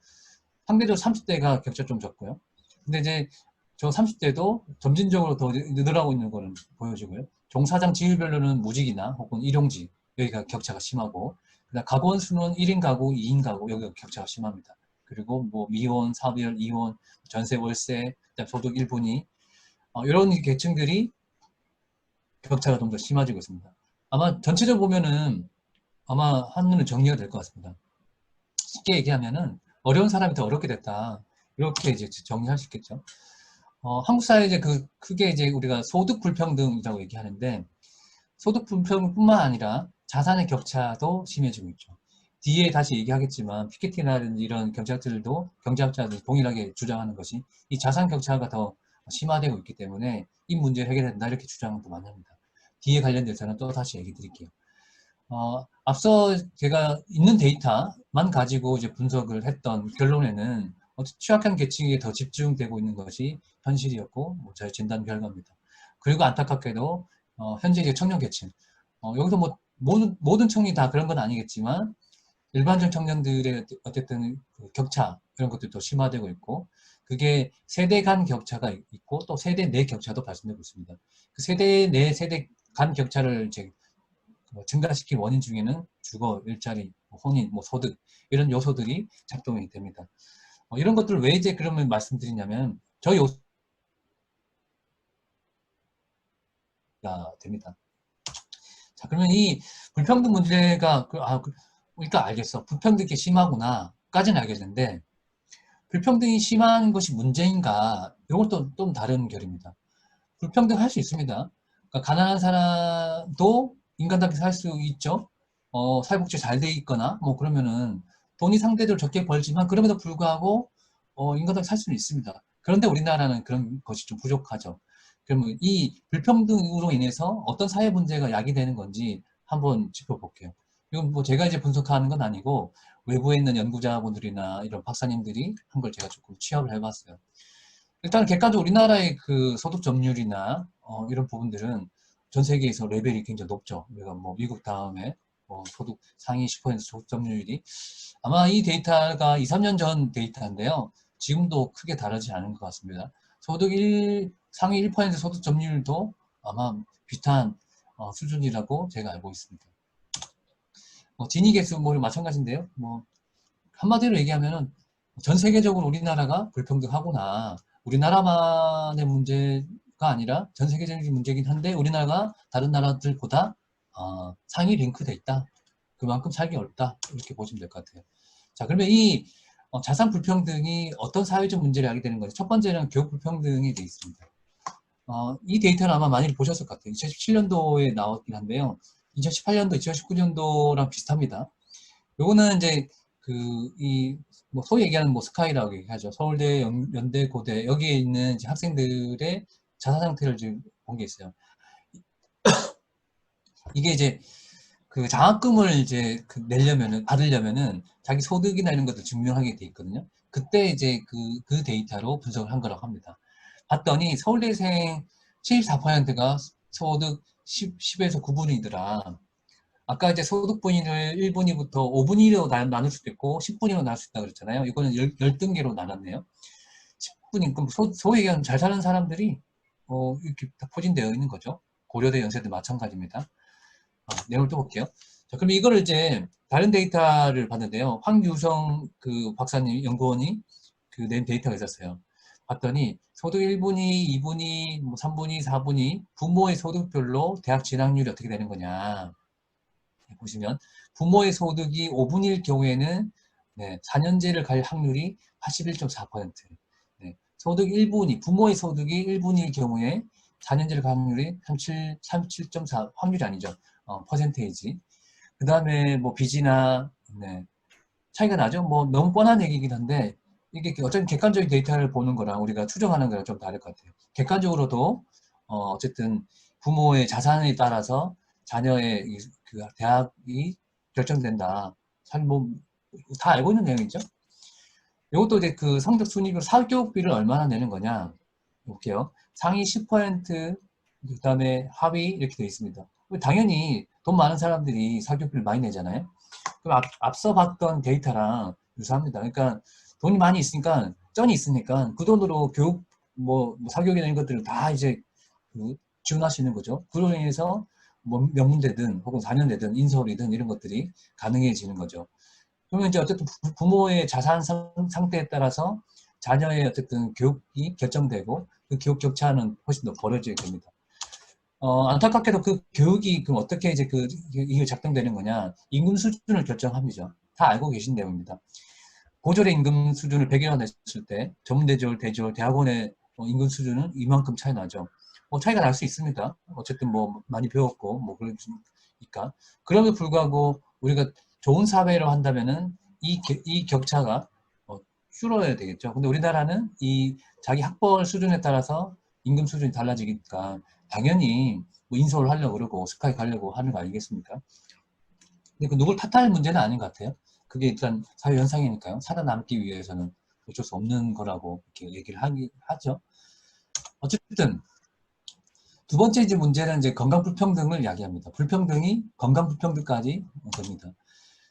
상대적으로 30대가 격차 좀 적고요. 근데 이제 저 30대도 점진적으로 더 늘어나고 있는 거는 보여지고요. 종사장 지위별로는 무직이나 혹은 일용직 여기가 격차가 심하고, 그다음 가구원 수는 1인 가구, 2인 가구 여기가 격차가 심합니다. 그리고 뭐 미혼, 사별, 이혼, 전세, 월세, 그다음 소득 1분위 이런 계층들이 격차가 좀 더 심해지고 있습니다. 아마 전체적으로 보면은 아마 한눈에 정리가 될 것 같습니다. 쉽게 얘기하면은 어려운 사람이 더 어렵게 됐다. 이렇게 이제 정리할 수 있겠죠. 한국 사회 이제 크게 이제 우리가 소득 불평등이라고 얘기하는데, 소득 불평뿐만 아니라 자산의 격차도 심해지고 있죠. 뒤에 다시 얘기하겠지만 피케티라든지 이런 경제학자들 동일하게 주장하는 것이 이 자산 격차가 더 심화되고 있기 때문에 이 문제를 해결해야 된다 이렇게 주장도 많이 합니다. 뒤에 관련돼서는 또 다시 얘기 드릴게요. 앞서 제가 있는 데이터만 가지고 이제 분석을 했던 결론에는 취약한 계층에 더 집중되고 있는 것이 현실이었고, 저의 진단 결과입니다. 그리고 안타깝게도 현재 이제 청년 계층, 여기서 뭐 모든 청년이 다 그런 건 아니겠지만 일반적 청년들의 어쨌든 그 격차 이런 것들도 심화되고 있고, 그게 세대 간 격차가 있고 또 세대 내 격차도 발생되고 있습니다. 그 세대 내 세대 간 격차를 이제 증가시킨 원인 중에는 주거, 일자리, 혼인, 소득 이런 요소들이 작동이 됩니다. 이런 것들을 왜 이제 그러면 말씀드리냐면 저 요소가 됩니다. 자, 그러면 이 불평등 문제가 그러니까 알겠어. 불평등이 심하구나까지는 알겠는데 불평등이 심한 것이 문제인가? 이것도 좀 다른 결입니다. 불평등 할 수 있습니다. 그러니까 가난한 사람도 인간답게 살 수 있죠. 사회복지 잘 돼 있거나 뭐 그러면은 돈이 상대적으로 적게 벌지만 그럼에도 불구하고 인간답게 살 수는 있습니다. 그런데 우리나라는 그런 것이 좀 부족하죠. 그러면 이 불평등으로 인해서 어떤 사회 문제가 야기되는 건지 한번 짚어볼게요. 이건 뭐 제가 이제 분석하는 건 아니고 외부에 있는 연구자분들이나 이런 박사님들이 한 걸 제가 조금 취합을 해봤어요. 일단 객관적으로 우리나라의 그 소득 점유율이나 이런 부분들은 전 세계에서 레벨이 굉장히 높죠. 우리가 뭐 미국 다음에 소득 상위 10% 소득 점유율이 아마 이 데이터가 2, 3년 전 데이터인데요. 지금도 크게 다르지 않은 것 같습니다. 상위 1% 소득 점유율도 아마 비슷한 수준이라고 제가 알고 있습니다. 지니 개수 뭐 마찬가지인데요. 뭐 한마디로 얘기하면은 전 세계적으로 우리나라가 불평등하구나. 우리나라만의 문제가 아니라 전 세계적인 문제긴 한데 우리나라가 다른 나라들보다 상위 링크돼 있다. 그만큼 살기 어렵다. 이렇게 보시면 될 것 같아요. 자, 그러면 이 자산 불평등이 어떤 사회적 문제를 하게 되는 거죠? 첫 번째는 교육 불평등이 되어 있습니다. 이 데이터는 아마 많이 보셨을 것 같아요. 2017년도에 나왔긴 한데요. 2018년도, 2019년도랑 비슷합니다. 요거는 이제 뭐 소위 얘기하는 뭐 스카이라고 얘기하죠. 서울대, 연대, 고대 여기에 있는 이제 학생들의 자산 상태를 지금 본 게 있어요. 이게 이제 그 장학금을 이제 받으려면은 자기 소득이나 이런 것들 증명하게 돼 있거든요. 그때 이제 그 데이터로 분석을 한 거라고 합니다. 봤더니 서울대생 74%가 소득 10에서 9분위더라. 아까 이제 소득 분위를 1분위부터 5분위로 나눌 수도 있고 10분위로 나눌 수 있다고 그랬잖아요. 이거는 10등계로 나눴네요. 10분위, 그럼 소위 얘기하면 잘 사는 사람들이 이렇게 다 포진되어 있는 거죠. 고려대, 연세대 마찬가지입니다. 내용을 또 볼게요. 자, 그럼 이거를 이제 다른 데이터를 봤는데요. 황유성 그 박사님, 연구원이 낸 데이터가 있었어요. 봤더니 소득 1분위, 2분위, 뭐 3분위, 4분위 부모의 소득별로 대학 진학률이 어떻게 되는 거냐. 보시면 부모의 소득이 5분위일 경우에는 4년제를 갈 확률이 81.4%. 소득 1분위, 부모의 소득이 1분위일 경우에 4년제를 갈 확률이 37.4, 확률이 아니죠. 퍼센테이지. 그 다음에 뭐 빚이나 차이가 나죠. 뭐 너무 뻔한 얘기긴 한데 이게 어쨌든 객관적인 데이터를 보는 거랑 우리가 추정하는 거랑 좀 다를 것 같아요. 객관적으로도 어쨌든 부모의 자산에 따라서 자녀의 그 대학이 결정된다. 사실 뭐다 알고 있는 내용이죠. 이것도 이제 그 성적 순위별 사교육비를 얼마나 내는 거냐 볼게요. 상위 10% 그 다음에 하위 이렇게 되어 있습니다. 당연히 돈 많은 사람들이 사교육비를 많이 내잖아요. 그럼 앞서 봤던 데이터랑 유사합니다. 그러니까 돈이 많이 있으니까, 쩐이 있으니까 그 돈으로 교육, 사교육이나 이런 것들을 다 이제 그 지원할 수 있는 거죠. 그로 인해서 뭐 명문대든 혹은 4년대든 인서울이든 이런 것들이 가능해지는 거죠. 그러면 이제 어쨌든 부모의 자산 상태에 따라서 자녀의 어쨌든 교육이 결정되고 그 교육 격차는 훨씬 더 벌어지게 됩니다. 안타깝게도 그 교육이 그럼 어떻게 이제 이게 작동되는 거냐? 임금 수준을 결정합니다. 다 알고 계신 내용입니다. 고졸의 임금 수준을 100이라고 냈을 때 전문대졸, 대졸, 대학원의 임금 수준은 이만큼 차이 나죠. 차이가 날 수 있습니다. 어쨌든 뭐 많이 배웠고 뭐 그러니까 그럼에도 불구하고 우리가 좋은 사회로 한다면은 이 격차가 줄어야 되겠죠. 근데 우리나라는 이 자기 학벌 수준에 따라서 임금 수준이 달라지니까 당연히 뭐 인서울 하려고 그러고 스카이 가려고 하는 거 아니겠습니까? 근데 그 누굴 탓할 문제는 아닌 것 같아요. 그게 일단 사회 현상이니까요. 살아남기 위해서는 어쩔 수 없는 거라고 이렇게 얘기를 하죠. 어쨌든 두 번째 이제 문제는 이제 건강 불평등을 이야기합니다. 불평등이 건강 불평등까지 됩니다.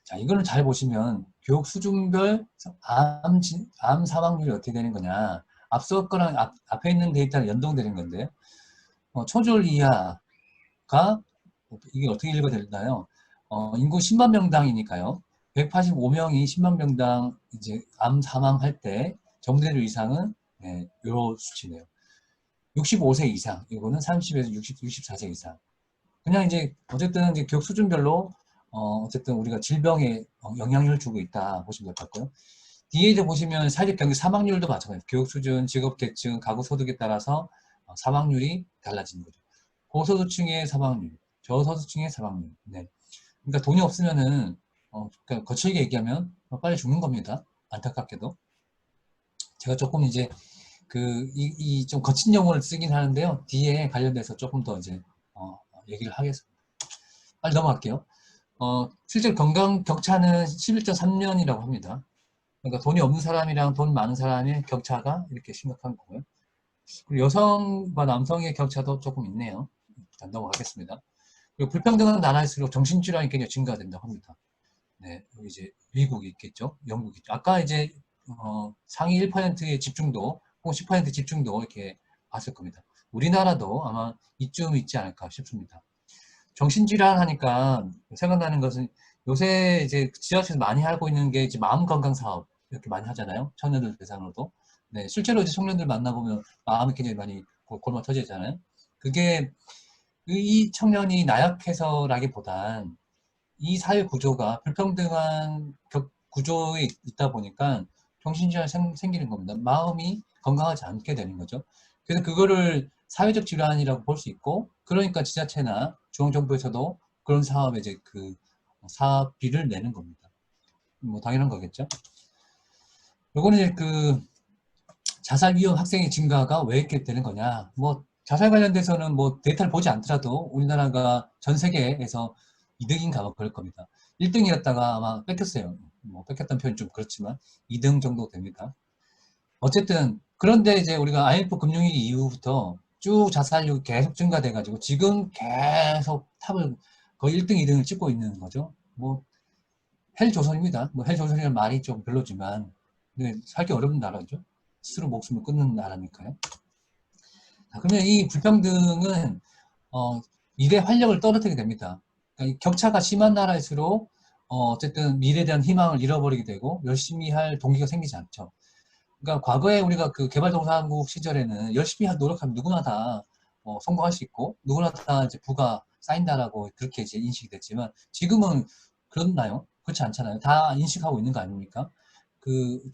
자, 이거는 잘 보시면 교육 수준별 암 사망률이 어떻게 되는 거냐. 앞서 거랑 앞에 있는 데이터랑 연동되는 건데요. 초졸 이하가 이게 어떻게 읽어야 되나요? 인구 10만 명당이니까요. 185명이 10만 명당 이제 암 사망할 때 정대료 이상은 요 수치네요. 65세 이상, 이거는 30에서 64세 이상. 그냥 이제 어쨌든 이제 교육 수준별로 어쨌든 우리가 질병에 영향을 주고 있다 보시면 될 것 같고요. 뒤에 이제 보시면 사회적 경제 사망률도 마찬가지예요. 교육 수준, 직업 계층, 가구 소득에 따라서 사망률이 달라지는 거죠. 고소득층의 사망률, 저소득층의 사망률. 네. 그러니까 돈이 없으면은 그러니까 거칠게 얘기하면 빨리 죽는 겁니다. 안타깝게도. 제가 조금 이제 이 좀 거친 용어를 쓰긴 하는데요. 뒤에 관련돼서 조금 더 이제 얘기를 하겠습니다. 빨리 넘어갈게요. 실제 건강 격차는 11.3년이라고 합니다. 그러니까 돈이 없는 사람이랑 돈 많은 사람의 격차가 이렇게 심각한 거고요. 그리고 여성과 남성의 격차도 조금 있네요. 일단 넘어가겠습니다. 그리고 불평등한 나라일수록 정신질환이 굉장히 증가된다고 합니다. 네, 여기 이제 미국이 있겠죠. 영국이 있죠. 아까 이제 상위 1%의 집중도 혹은 10% 집중도 이렇게 봤을 겁니다. 우리나라도 아마 이쯤 있지 않을까 싶습니다. 정신질환 하니까 생각나는 것은 요새 이제 지자체에서 많이 하고 있는 게 이제 마음 건강 사업 이렇게 많이 하잖아요. 청년들 대상으로도. 네, 실제로 이제 청년들 만나보면 마음이 굉장히 많이 골마 터지잖아요. 그게 이 청년이 나약해서라기보단 이 사회 구조가 불평등한 구조에 있다 보니까 정신질환이 생기는 겁니다. 마음이 건강하지 않게 되는 거죠. 그래서 그거를 사회적 질환이라고 볼 수 있고, 그러니까 지자체나 중앙정부에서도 그런 사업에 이제 사업비를 내는 겁니다. 뭐 당연한 거겠죠. 요거는 이제 자살 위험 학생의 증가가 왜 이렇게 되는 거냐. 뭐 자살 관련돼서는 뭐 데이터를 보지 않더라도 우리나라가 전 세계에서 2등인가 뭐 그럴 겁니다. 1등이었다가 아마 뺏겼어요. 뭐 뺏겼다는 표현이 좀 그렇지만 2등 정도 됩니다. 어쨌든 그런데 이제 우리가 IMF 금융위기 이후부터 쭉 자살률이 계속 증가돼가지고 지금 계속 탑을 거의 1등, 2등을 찍고 있는 거죠. 뭐 헬조선입니다. 뭐 헬조선이라는 말이 좀 별로지만 살기 어려운 나라죠. 스스로 목숨을 끊는 나라니까요. 자, 그러면 이 불평등은 미래 활력을 떨어뜨리게 됩니다. 그러니까 이 격차가 심한 나라일수록 어쨌든 미래에 대한 희망을 잃어버리게 되고 열심히 할 동기가 생기지 않죠. 그러니까 과거에 우리가 개발도상국 시절에는 열심히 노력하면 누구나 다 성공할 수 있고 누구나 다 이제 부가 쌓인다라고 그렇게 이제 인식이 됐지만 지금은 그렇나요? 그렇지 않잖아요. 다 인식하고 있는 거 아닙니까?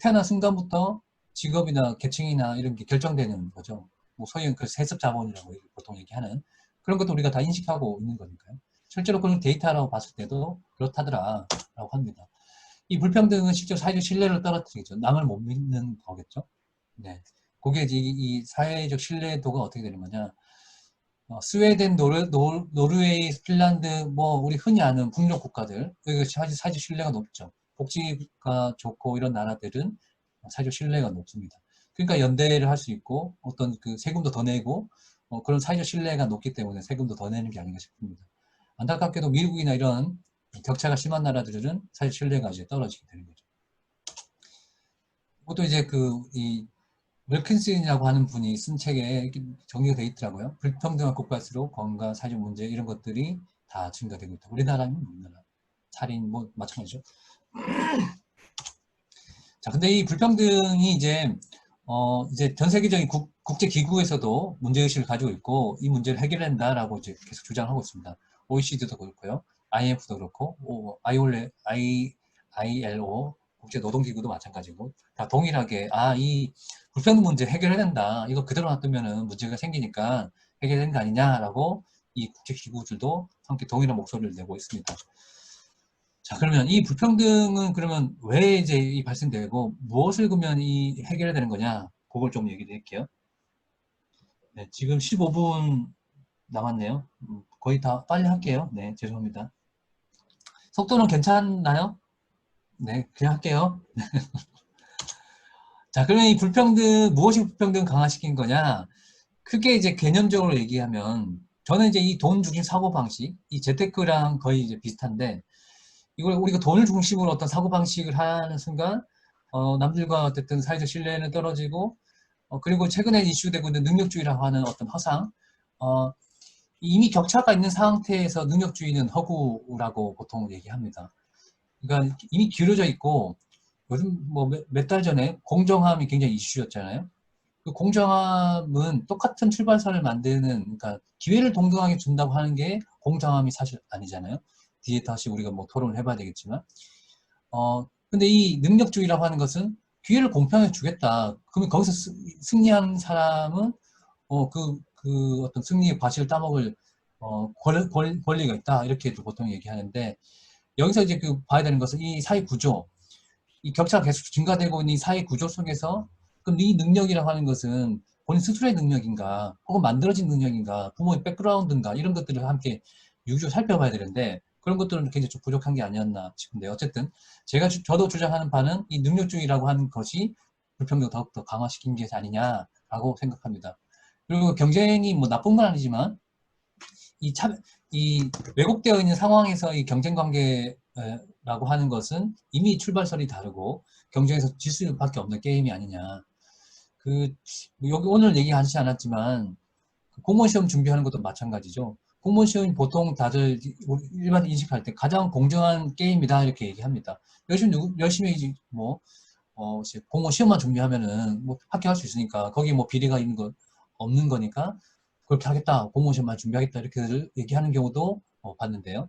태어난 순간부터 직업이나 계층이나 이런 게 결정되는 거죠. 뭐 소위 세습 자본이라고 보통 얘기하는 그런 것도 우리가 다 인식하고 있는 거니까요. 실제로 그런 데이터라고 봤을 때도 그렇다더라라고 합니다. 이 불평등은 실제로 사회적 신뢰를 떨어뜨리죠. 남을 못 믿는 거겠죠. 네. 그게 이제 이 사회적 신뢰도가 어떻게 되는 거냐. 스웨덴, 노르웨이, 핀란드, 뭐 우리 흔히 아는 북녘 국가들 여기 사회적 신뢰가 높죠. 복지가 좋고 이런 나라들은 사회적 신뢰가 높습니다. 그러니까 연대를 할 수 있고 어떤 세금도 더 내고 그런 사회적 신뢰가 높기 때문에 세금도 더 내는 게 아닌가 싶습니다. 안타깝게도 미국이나 이런 격차가 심한 나라들은 사회적 신뢰가 이제 떨어지게 되는 거죠. 그것도 이제 이 윌킨슨이라고 하는 분이 쓴 책에 정리가 되어 있더라고요. 불평등한 국가일수록 건강, 사회적 문제 이런 것들이 다 증가되고 있다. 우리나라 살인 뭐 마찬가지죠. 자, 근데 이 불평등이 이제 전 세계적인 국제 기구에서도 문제의식을 가지고 있고 이 문제를 해결한다라고 이제 계속 주장하고 있습니다. OECD도 그렇고요. IMF도 그렇고, ILO 국제노동기구도 마찬가지고 다 동일하게 이 불평등 문제 해결해야 된다. 이거 그대로 놔두면은 문제가 생기니까 해결되는 거 아니냐라고 이 국제기구들도 함께 동일한 목소리를 내고 있습니다. 자, 그러면 이 불평등은 그러면 왜 이제 발생되고 무엇을 그러면 이 해결해야 되는 거냐? 그걸 좀 얘기 드릴게요. 네, 지금 15분 남았네요. 거의 다 빨리 할게요. 네, 죄송합니다. 속도는 괜찮나요? 네, 그냥 할게요. 자, 그러면 이 무엇이 불평등 강화시킨 거냐? 크게 이제 개념적으로 얘기하면, 저는 이제 이 돈 중심 사고방식, 이 재테크랑 거의 이제 비슷한데, 이걸 우리가 돈을 중심으로 어떤 사고방식을 하는 순간, 남들과 어쨌든 사회적 신뢰는 떨어지고, 그리고 최근에 이슈되고 있는 능력주의라고 하는 어떤 허상, 어, 이미 격차가 있는 상태에서 능력주의는 허구라고 보통 얘기합니다. 그러니까 이미 기울어져 있고, 요즘 뭐 몇 달 전에 공정함이 굉장히 이슈였잖아요. 그 공정함은 똑같은 출발선을 만드는, 그러니까 기회를 동등하게 준다고 하는 게 공정함이 사실 아니잖아요. 뒤에 다시 우리가 뭐 토론을 해봐야 되겠지만, 근데 이 능력주의라고 하는 것은 기회를 공평하게 주겠다. 그러면 거기서 승리한 사람은 그 어떤 승리의 과실을 따먹을 권리가 있다. 이렇게 보통 얘기하는데, 여기서 이제 봐야 되는 것은 이 사회 구조, 이 격차가 계속 증가되고 있는 이 사회 구조 속에서 그럼 이 능력이라고 하는 것은 본인 스스로의 능력인가 혹은 만들어진 능력인가 부모의 백그라운드인가 이런 것들을 함께 유주로 살펴봐야 되는데 그런 것들은 굉장히 좀 부족한 게 아니었나 싶은데 어쨌든 저도 주장하는 바는 이 능력주의라고 하는 것이 불평등을 더욱더 강화시킨 게 아니냐라고 생각합니다. 그리고 경쟁이 뭐 나쁜 건 아니지만 이 왜곡되어 있는 상황에서 이 경쟁 관계라고 하는 것은 이미 출발선이 다르고 경쟁에서 질 수밖에 없는 게임이 아니냐. 여기 오늘 얘기하지 않았지만 공무원 시험 준비하는 것도 마찬가지죠. 공무원 시험 보통 다들 일반 인식할 때 가장 공정한 게임이다 이렇게 얘기합니다. 열심히 공무원 시험만 준비하면은 뭐 합격할 수 있으니까 거기 뭐 비리가 없는 거니까 그렇게 하겠다, 공무원 시험만 준비하겠다 이렇게 얘기하는 경우도 봤는데요.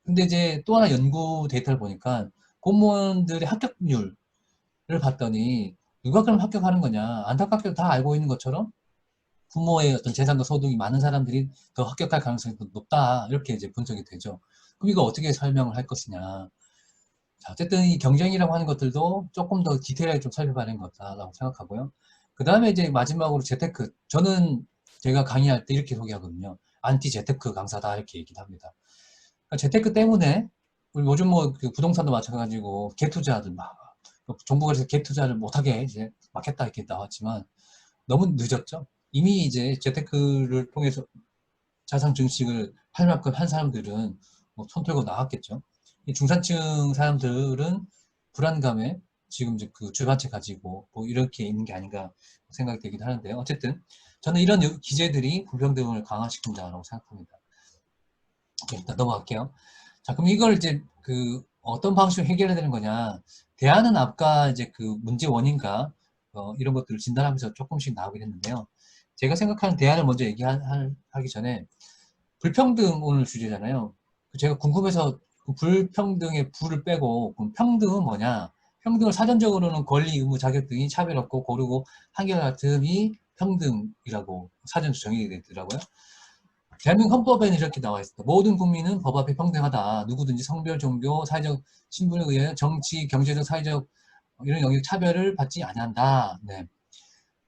근데 이제 또 하나 연구 데이터를 보니까 공무원들의 합격률을 봤더니 누가 그럼 합격하는 거냐? 안타깝게도 다 알고 있는 것처럼 부모의 어떤 재산과 소득이 많은 사람들이 더 합격할 가능성이 더 높다 이렇게 이제 분석이 되죠. 그럼 이거 어떻게 설명을 할 것이냐? 자, 어쨌든 이 경쟁이라고 하는 것들도 조금 더 디테일하게 좀 살펴봐야 되는 것 같다라고 생각하고요. 그 다음에 이제 마지막으로 재테크. 저는 제가 강의할 때 이렇게 소개하거든요. 안티 재테크 강사다 이렇게 얘기를 합니다. 그러니까 재테크 때문에 우리 요즘 뭐 그 부동산도 마찬가지고 갭투자들 막 정부가 그래서 갭투자를 못하게 이제 막겠다 이렇게 나왔지만 너무 늦었죠. 이미 이제 재테크를 통해서 자산 증식을 할 만큼 한 사람들은 뭐손 털고 나왔겠죠. 이 중산층 사람들은 불안감에 지금 이제 그 주반채 가지고 뭐 이렇게 있는 게 아닌가 생각이 되기도 하는데요. 어쨌든 저는 이런 기제들이 불평등을 강화시킨다고 생각합니다. 일단 넘어갈게요. 자, 그럼 이걸 이제 어떤 방식으로 해결해야 되는 거냐. 대안은 아까 이제 그 문제 원인과 이런 것들을 진단하면서 조금씩 나오긴 했는데요. 제가 생각하는 대안을 먼저 얘기하기 전에 불평등 오늘 주제잖아요. 제가 궁금해서 그 불평등의 불을 빼고 그럼 평등은 뭐냐? 평등을 사전적으로는 권리, 의무, 자격 등이 차별없고 고르고 한결같음이 평등이라고 사전 정의가 되더라고요. 대한민국 헌법에는 이렇게 나와 있습니다. 모든 국민은 법 앞에 평등하다. 누구든지 성별, 종교, 사회적 신분에 의해 정치, 경제적, 사회적 이런 영역 차별을 받지 아니한다. 네.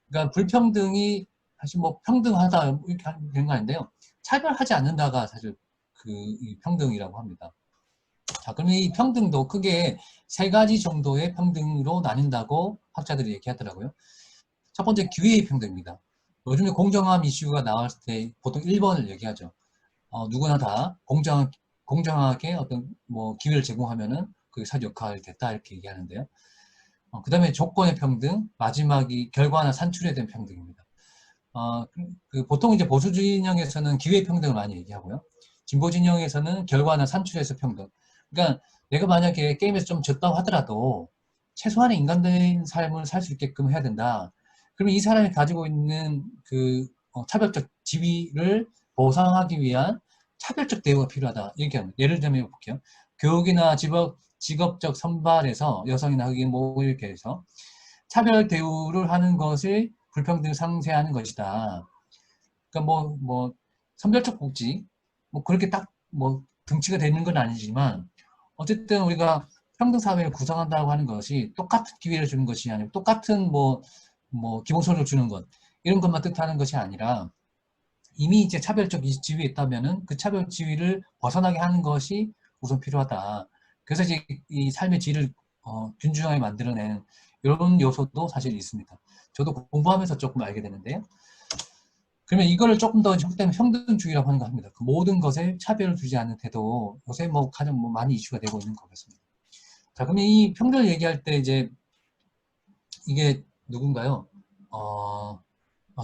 그러니까 불평등이 사실 뭐 평등하다 이렇게 되는 거 아닌데요. 차별하지 않는다가 사실 이 평등이라고 합니다. 자, 그럼 이 평등도 크게 세 가지 정도의 평등으로 나뉜다고 학자들이 얘기하더라고요. 첫 번째 기회의 평등입니다. 요즘에 공정함 이슈가 나왔을 때 보통 1번을 얘기하죠. 누구나 다 공정하게 어떤 뭐 기회를 제공하면은 그게 사회 역할이 됐다 이렇게 얘기하는데요. 그 다음에 조건의 평등, 마지막이 결과나 산출에 대한 평등입니다. 보통 이제 보수 진영에서는 기회 평등을 많이 얘기하고요. 진보 진영에서는 결과나 산출에서 평등. 그러니까 내가 만약에 게임에서 좀 졌다고 하더라도 최소한의 인간적인 삶을 살 수 있게끔 해야 된다. 그러면 이 사람이 가지고 있는 차별적 지위를 보상하기 위한 차별적 대우가 필요하다. 이렇게 합니다. 예를 들면 볼게요. 교육이나 직업적 선발에서 여성이나 흑인 뭐 이렇게 해서 차별 대우를 하는 것을 불평등을 상쇄하는 것이다. 그러니까 선별적 복지 뭐 그렇게 딱 뭐 등치가 되는 건 아니지만 어쨌든 우리가 평등 사회를 구성한다고 하는 것이 똑같은 기회를 주는 것이 아니고 똑같은 기본소득을 주는 것 이런 것만 뜻하는 것이 아니라 이미 이제 차별적 지위에 있다면은 그 차별 지위를 벗어나게 하는 것이 우선 필요하다. 그래서 이제 이 삶의 질을 균중하게 만들어내는 이런 요소도 사실 있습니다. 저도 공부하면서 조금 알게 되는데요. 그러면 이거를 조금 더 평등주의라고 하는 거 합니다. 그 모든 것에 차별을 두지 않는 태도, 요새 가장 많이 이슈가 되고 있는 거겠습니다. 자, 그러면 이 평등을 얘기할 때 이제 이게 누군가요?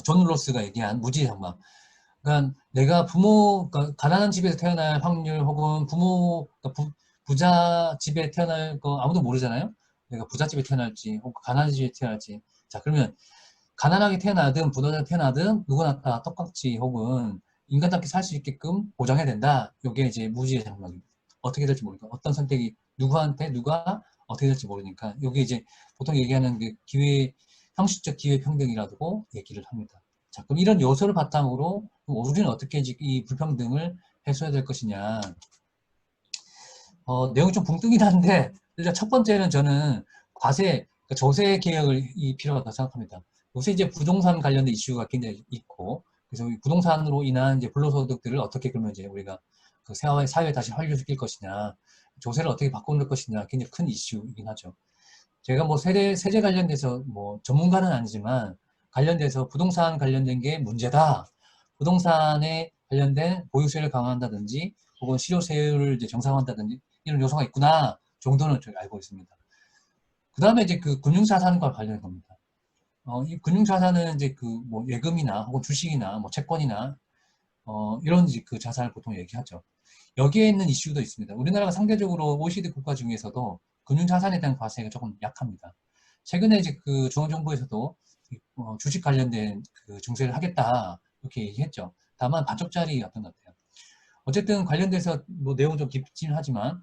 존 롤스가 얘기한 무지장막. 그러니까 내가 그러니까 가난한 집에서 태어날 확률 혹은 그러니까 부자 집에 태어날 거 아무도 모르잖아요. 내가 부자 집에 태어날지 혹은 가난한 집에 태어날지. 자, 그러면 가난하게 태어나든 부자하게 태어나든 누구나 다 똑같이 혹은 인간답게 살 수 있게끔 보장해야 된다. 이게 이제 무지의 장막입니다. 어떻게 될지 모르니까 어떤 선택이 누구한테 누가 어떻게 될지 모르니까 이게 이제 보통 얘기하는 그 형식적 기회 평등이라고 얘기를 합니다. 자, 그럼 이런 요소를 바탕으로 우리는 어떻게 이 불평등을 해소해야 될 것이냐. 내용이 좀 붕뜨긴 한데 일단 첫 번째는 저는 그러니까 조세 개혁을 필요하다고 생각합니다. 요새 이제 부동산 관련된 이슈가 굉장히 있고 그래서 부동산으로 인한 이제 불로소득들을 어떻게 그러면 이제 우리가 그 사회에 다시 활류시킬 것이냐, 조세를 어떻게 바꾸는 것이냐 굉장히 큰 이슈이긴 하죠. 제가 세제 관련돼서 전문가는 아니지만 관련돼서 부동산 관련된 게 문제다. 부동산에 관련된 보유세를 강화한다든지 혹은 실효세율을 이제 정상화한다든지 이런 요소가 있구나 정도는 저희 알고 있습니다. 그 다음에 이제 그 금융자산과 관련된 겁니다. 이 금융자산은 이제 예금이나 혹은 주식이나 채권이나 이런 이제 그 자산을 보통 얘기하죠. 여기에 있는 이슈도 있습니다. 우리나라가 상대적으로 OECD 국가 중에서도 금융자산에 대한 과세가 조금 약합니다. 최근에 이제 그 중앙정부에서도 주식 관련된 그 증세를 하겠다 이렇게 얘기했죠. 다만 반쪽짜리였던 것 같아요. 어쨌든 관련돼서 내용은 좀 깊긴 하지만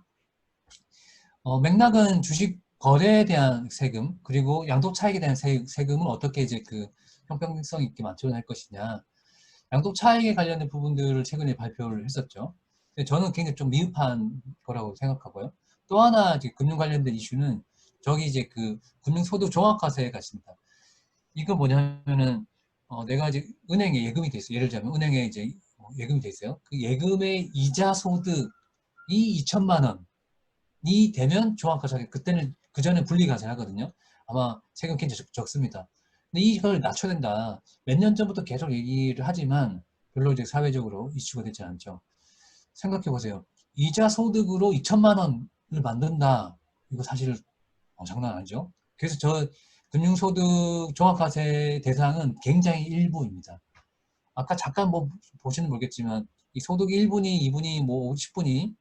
맥락은 주식 거래에 대한 세금 그리고 양도 차익에 대한 세금을 어떻게 이제 그 형평성 있게 만들어낼 것이냐. 양도 차익에 관련된 부분들을 최근에 발표를 했었죠. 근데 저는 굉장히 좀 미흡한 거라고 생각하고요. 또 하나 이제 금융 관련된 이슈는 저기 이제 그 금융소득 종합과세가 있습니다. 이거 뭐냐면은 내가 이제 은행에 예금이 돼 있어요. 예를 들자면 은행에 이제 예금이 돼 있어요. 그 예금의 이자 소득이 2천만 원이 되면 종합과세 그때는 그 전에 분리과세 하거든요. 아마 세금 굉장히 적습니다. 근데 이걸 낮춰야 된다. 몇 년 전부터 계속 얘기를 하지만 별로 이제 사회적으로 이슈가 되지 않죠. 생각해 보세요. 이자 소득으로 2천만 원을 만든다. 이거 사실 장난 아니죠. 그래서 저 금융소득 종합과세 대상은 굉장히 일부입니다. 아까 잠깐 보시는 모르겠지만 이 소득이 1분위, 2분위, 10분위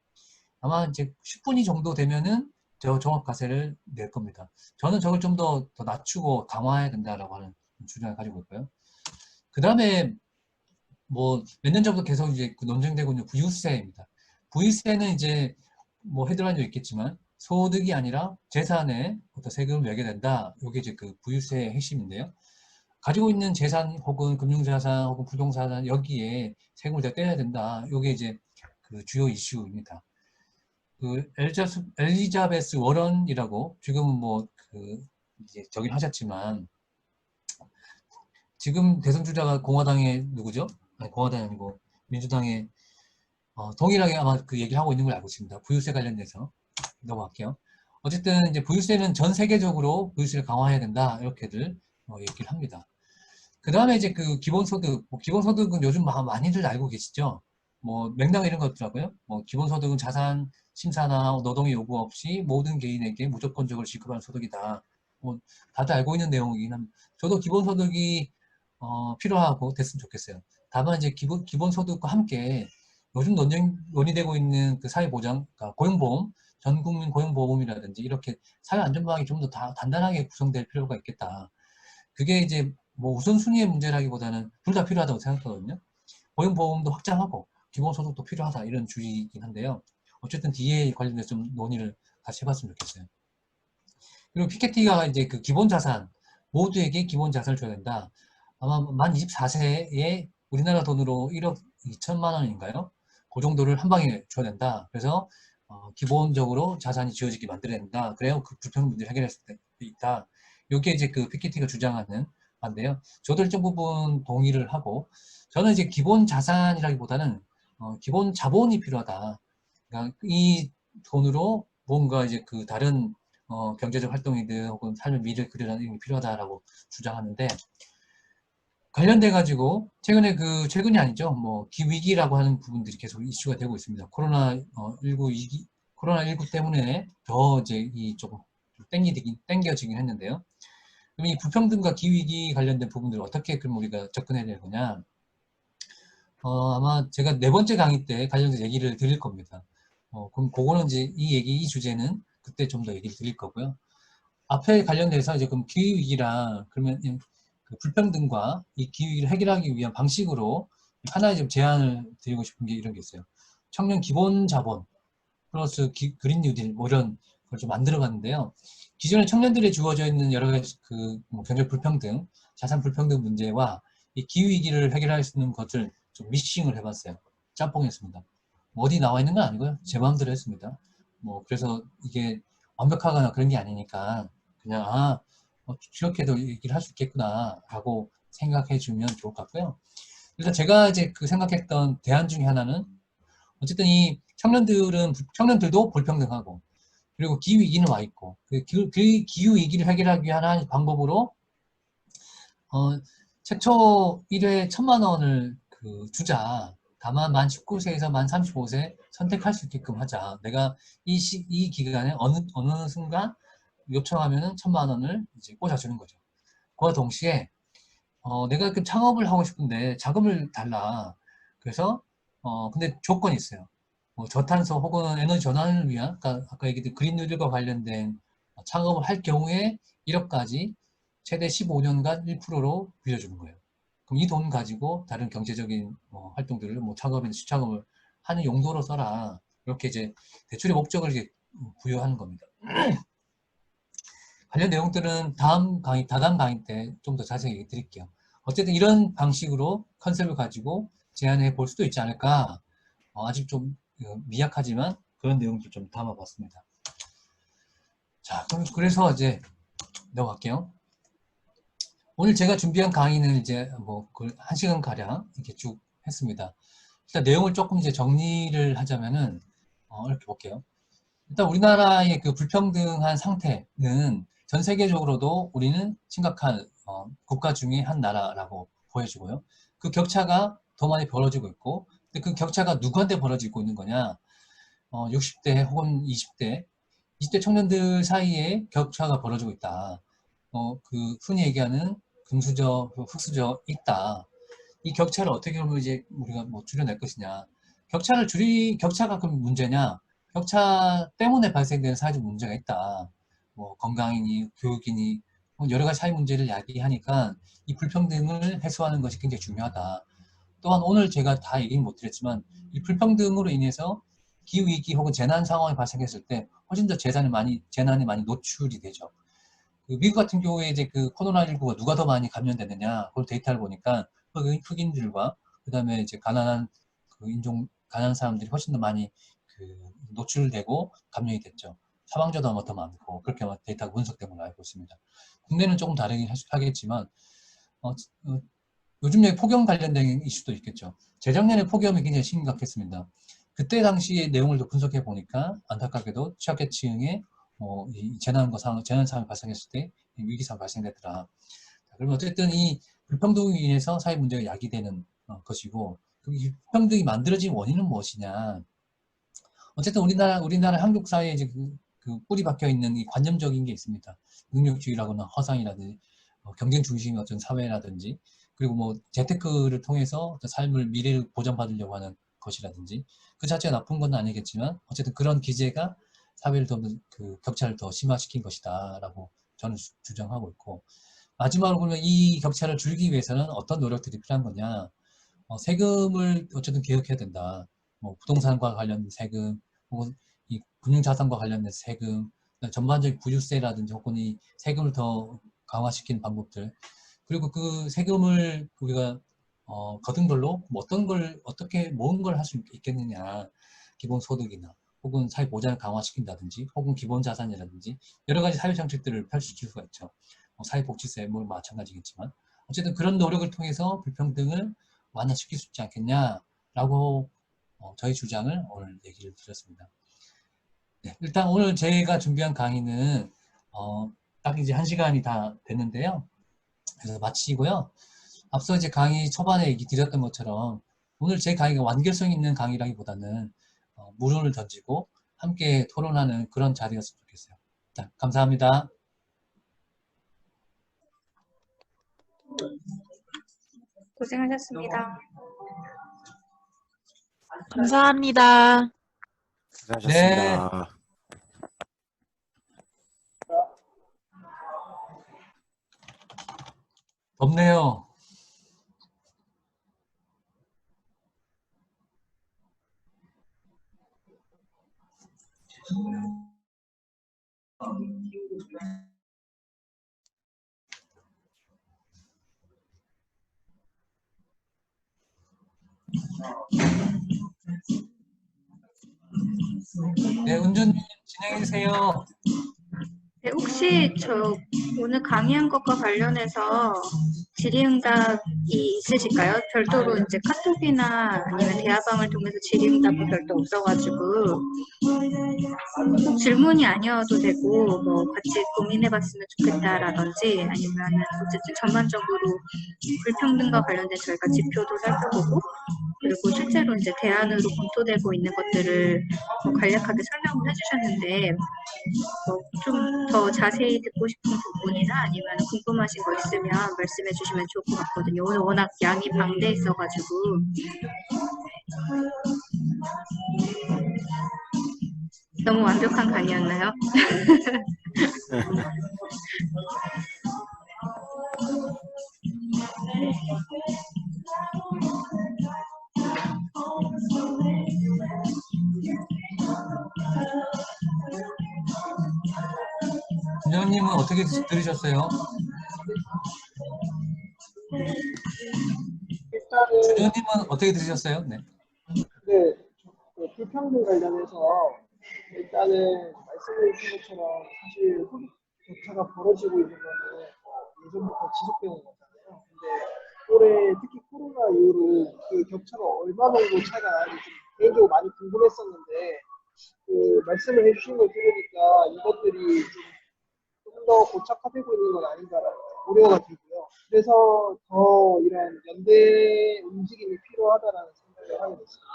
아마 이제 10분위 정도 되면은 저 종합과세를 낼 겁니다. 저는 저걸 좀 더 낮추고 강화해야 된다라고 하는 주장을 가지고 있고요. 그 다음에 몇 년 전부터 계속 이제 논쟁되고 있는 부유세입니다. 부유세는 이제 헤드라인도 있겠지만 소득이 아니라 재산에 어떤 세금을 매게 된다. 이게 이제 그 부유세의 핵심인데요. 가지고 있는 재산 혹은 금융자산 혹은 부동산 여기에 세금을 더 떼야 된다. 이게 이제 그 주요 이슈입니다. 그 엘리자베스 워런이라고 지금은 이제 저긴 하셨지만 지금 대선 주자가 공화당의 누구죠? 아니 공화당이 아니고 민주당의 동일하게 아마 그 얘기를 하고 있는 걸 알고 있습니다. 부유세 관련돼서 넘어갈게요. 어쨌든 이제 부유세는 전 세계적으로 부유세를 강화해야 된다 이렇게들 얘기를 합니다. 다음에 이제 그 기본소득, 뭐 기본소득은 요즘 많이들 알고 계시죠? 뭐 맥락 이런 거 있더라고요. 뭐 기본소득은 자산 심사나 노동의 요구 없이 모든 개인에게 무조건적으로 지급하는 소득이다. 뭐 다들 알고 있는 내용이긴 합니다. 저도 기본소득이 필요하고 됐으면 좋겠어요. 다만 이제 기본소득과 함께 요즘 논의되고 있는 그 사회보장, 그러니까 고용보험, 전국민 고용보험이라든지 이렇게 사회안전망이 좀 더 단단하게 구성될 필요가 있겠다. 그게 이제 뭐 우선순위의 문제라기보다는 둘 다 필요하다고 생각하거든요. 고용보험도 확장하고 기본소득도 필요하다 이런 주의이긴 한데요. 어쨌든 뒤에 관련해서 좀 논의를 같이 해봤으면 좋겠어요. 그리고 피케티가 이제 그 기본자산, 모두에게 기본자산을 줘야 된다. 아마 만 24세에 우리나라 돈으로 1억 2천만 원인가요? 그 정도를 한 방에 줘야 된다. 그래서 기본적으로 자산이 지어지게 만들어야 된다. 그래야 그 불평 문제를 해결할 수 있다. 이게 이제 그 피케티가 주장하는 바인데요. 저도 일정 부분 동의를 하고, 저는 이제 기본 자산이라기보다는 기본 자본이 필요하다. 그러니까 이 돈으로 뭔가 이제 그 다른 경제적 활동이든 혹은 삶의 미를 그리라는 게 필요하다라고 주장하는데, 관련돼 가지고 최근이 아니죠. 뭐 기위기라고 하는 부분들이 계속 이슈가 되고 있습니다. 코로나19 때문에 더 이제 이 조금 땡겨지긴 했는데요. 그럼 이 불평등과 기위기 관련된 부분들을 어떻게 그럼 우리가 접근해야 될 거냐? 아마 제가 네 번째 강의 때 관련해서 얘기를 드릴 겁니다. 그럼 그거는 이제 이 주제는 그때 좀 더 얘기를 드릴 거고요. 앞에 관련돼서 이제 그럼 기후위기랑 그러면 그 불평등과 이 기후위기를 해결하기 위한 방식으로 하나의 좀 제안을 드리고 싶은 게 이런 게 있어요. 청년 기본 자본 플러스 그린 뉴딜 뭐 이런 걸 좀 만들어 봤는데요. 기존에 청년들에 주어져 있는 여러 가지 그뭐 경제 불평등, 자산 불평등 문제와 이 기후 위기를 해결할 수 있는 것을 좀 믹싱을 해봤어요. 짬뽕했습니다. 뭐 어디 나와 있는 건 아니고요. 제 마음대로 했습니다. 뭐 그래서 이게 완벽하거나 그런 게 아니니까 그냥 이렇게도 얘기를 할 수 있겠구나라고 생각해 주면 좋을 것 같고요. 일단 제가 이제 그 생각했던 대안 중에 하나는 어쨌든 이 청년들도 불평등하고 그리고 기후 위기는 와 있고 그 기후 위기를 해결하기 위한 한 방법으로 최초 1회 1,000만 원을 그 주자. 다만 만 19세에서 만 35세 선택할 수 있게끔 하자. 내가 이 기간에 어느 순간 요청하면은 1,000만 원을 이제 꽂아주는 거죠. 그와 동시에 내가 그 창업을 하고 싶은데 자금을 달라. 그래서 근데 조건이 있어요. 뭐 저탄소 혹은 에너지 전환을 위한 아까 얘기했던 그린 뉴딜과 관련된 창업을 할 경우에 1억까지 최대 15년간 1%로 빌려주는 거예요. 그럼 이 돈 가지고 다른 경제적인 활동들을 뭐 창업이나 수창업을 하는 용도로 써라. 이렇게 이제 대출의 목적을 이제 부여하는 겁니다. 관련 내용들은 다다음 강의 때 좀 더 자세히 얘기 드릴게요. 어쨌든 이런 방식으로 컨셉을 가지고 제안해 볼 수도 있지 않을까. 아직 좀 미약하지만 그런 내용도 좀 담아봤습니다. 자, 그래서 이제 넘어갈게요. 오늘 제가 준비한 강의는 이제 뭐 1시간 가량 이렇게 쭉 했습니다. 일단 내용을 조금 이제 정리를 하자면은 이렇게 볼게요. 일단 우리나라의 그 불평등한 상태는 전 세계적으로도 우리는 심각한 국가 중에 한 나라라고 보여지고요. 그 격차가 더 많이 벌어지고 있고, 근데 그 격차가 누구한테 벌어지고 있는 거냐? 60대 혹은 20대 청년들 사이에 격차가 벌어지고 있다. 그 흔히 얘기하는 금수저, 흑수저 있다. 이 격차를 어떻게 하면 이제 우리가 뭐 줄여낼 것이냐. 격차가 그럼 문제냐? 격차 때문에 발생되는 사회적 문제가 있다. 뭐 건강이니 교육이니 여러 가지 사회 문제를 야기하니까 이 불평등을 해소하는 것이 굉장히 중요하다. 또한 오늘 제가 다 얘기는 못 드렸지만 이 불평등으로 인해서 기후위기 혹은 재난 상황이 발생했을 때 훨씬 더 재난에 많이 노출이 되죠. 그 미국 같은 경우에 이제 그 코로나19가 누가 더 많이 감염됐느냐, 그걸 데이터를 보니까 흑인들과 그다음에 이제 가난한 사람들이 훨씬 더 많이 그 노출되고 감염이 됐죠. 사망자도 아마 더 많고 그렇게 아마 데이터가 분석된 걸로 알고 있습니다. 국내는 조금 다르긴 하겠지만 어, 어, 요즘에 폭염 관련된 이슈도 있겠죠. 재작년에 폭염이 굉장히 심각했습니다. 그때 당시의 내용을 더 분석해 보니까 안타깝게도 취약계층에 이 재난 상황이 발생했을 때 위기 상황이 발생되더라. 그러면 어쨌든 이 불평등으로 인해서 사회 문제가 야기되는 것이고, 그 불평등이 만들어진 원인은 무엇이냐? 어쨌든 우리나라 한국 사회에 이제 그 뿌리 박혀 있는 이 관념적인 게 있습니다. 능력주의라거나 허상이라든지 경쟁 중심의 어떤 사회라든지, 그리고 뭐 재테크를 통해서 어떤 삶을 미래를 보장받으려고 하는 것이라든지, 그 자체가 나쁜 건 아니겠지만 어쨌든 그런 기제가 사회를 더 그 격차를 더 심화시킨 것이다라고 저는 주장하고 있고, 마지막으로 보면 이 격차를 줄이기 위해서는 어떤 노력들이 필요한 거냐? 세금을 어쨌든 개혁해야 된다. 뭐 부동산과 관련된 세금, 혹은 이 금융자산과 관련된 세금, 전반적인 부유세라든지 혹은 이 세금을 더 강화시키는 방법들, 그리고 그 세금을 우리가 거둔 걸로 뭐 어떤 걸 어떻게 모은 걸 할 수 있겠느냐, 기본소득이나 혹은 사회 보장을 강화시킨다든지 혹은 기본자산이라든지 여러 가지 사회 정책들을 펼칠 수가 있죠. 사회복지세 뭐 마찬가지겠지만 어쨌든 그런 노력을 통해서 불평등을 완화시킬 수 있지 않겠냐라고 저희 주장을 오늘 얘기를 드렸습니다. 네, 일단 오늘 제가 준비한 강의는 딱 이제 1시간이 다 됐는데요. 그래서 마치고요. 앞서 이제 강의 초반에 얘기 드렸던 것처럼 오늘 제 강의가 완결성 있는 강의라기보다는 물음을 던지고 함께 토론하는 그런 자리였으면 좋겠어요. 자, 감사합니다. 고생하셨습니다. 감사합니다. 네, 고생하셨습니다. 덥네요. 네, 은주님 진행해 주세요. 네, 혹시 저 오늘 강의한 것과 관련해서 질의응답이 있으실까요? 별도로 이제 카톡이나 아니면 대화방을 통해서 질의응답은 별도 없어가지고 꼭 질문이 아니어도 되고 뭐 같이 고민해봤으면 좋겠다라든지 아니면 어쨌든 전반적으로 불평등과 관련된 저희가 지표도 살펴보고 그리고 실제로 이제 대안으로 검토되고 있는 것들을 간략하게 설명을 해주셨는데 좀 더 자세히 듣고 싶은 부분이나 아니면 궁금하신 거 있으면 말씀해 주시면 좋을 것 같거든요. 오늘 워낙 양이 방대해 있어가지고 너무 완벽한 강의였나요? 준영님은 어떻게 들으셨어요? 일단은 준영님은 어떻게 들으셨어요? 네. 네, 그 불평등 관련해서 일단은 말씀해 주신 것처럼 사실 소득 격차가 벌어지고 있는 거는 예전부터 지속되는 거잖아요. 근데 올해 특히 코로나 이후로 그 격차가 얼마 정도 차이가 나는지 좀 개인적으로 많이 궁금했었는데 그 말씀을 해주신 걸 들으니까 이것들이 좀 더 고착화되고 있는 건 아닌가라는 우려가 들고요. 그래서 더 이런 연대 움직임이 필요하다라는 생각을 하게 됐습니다.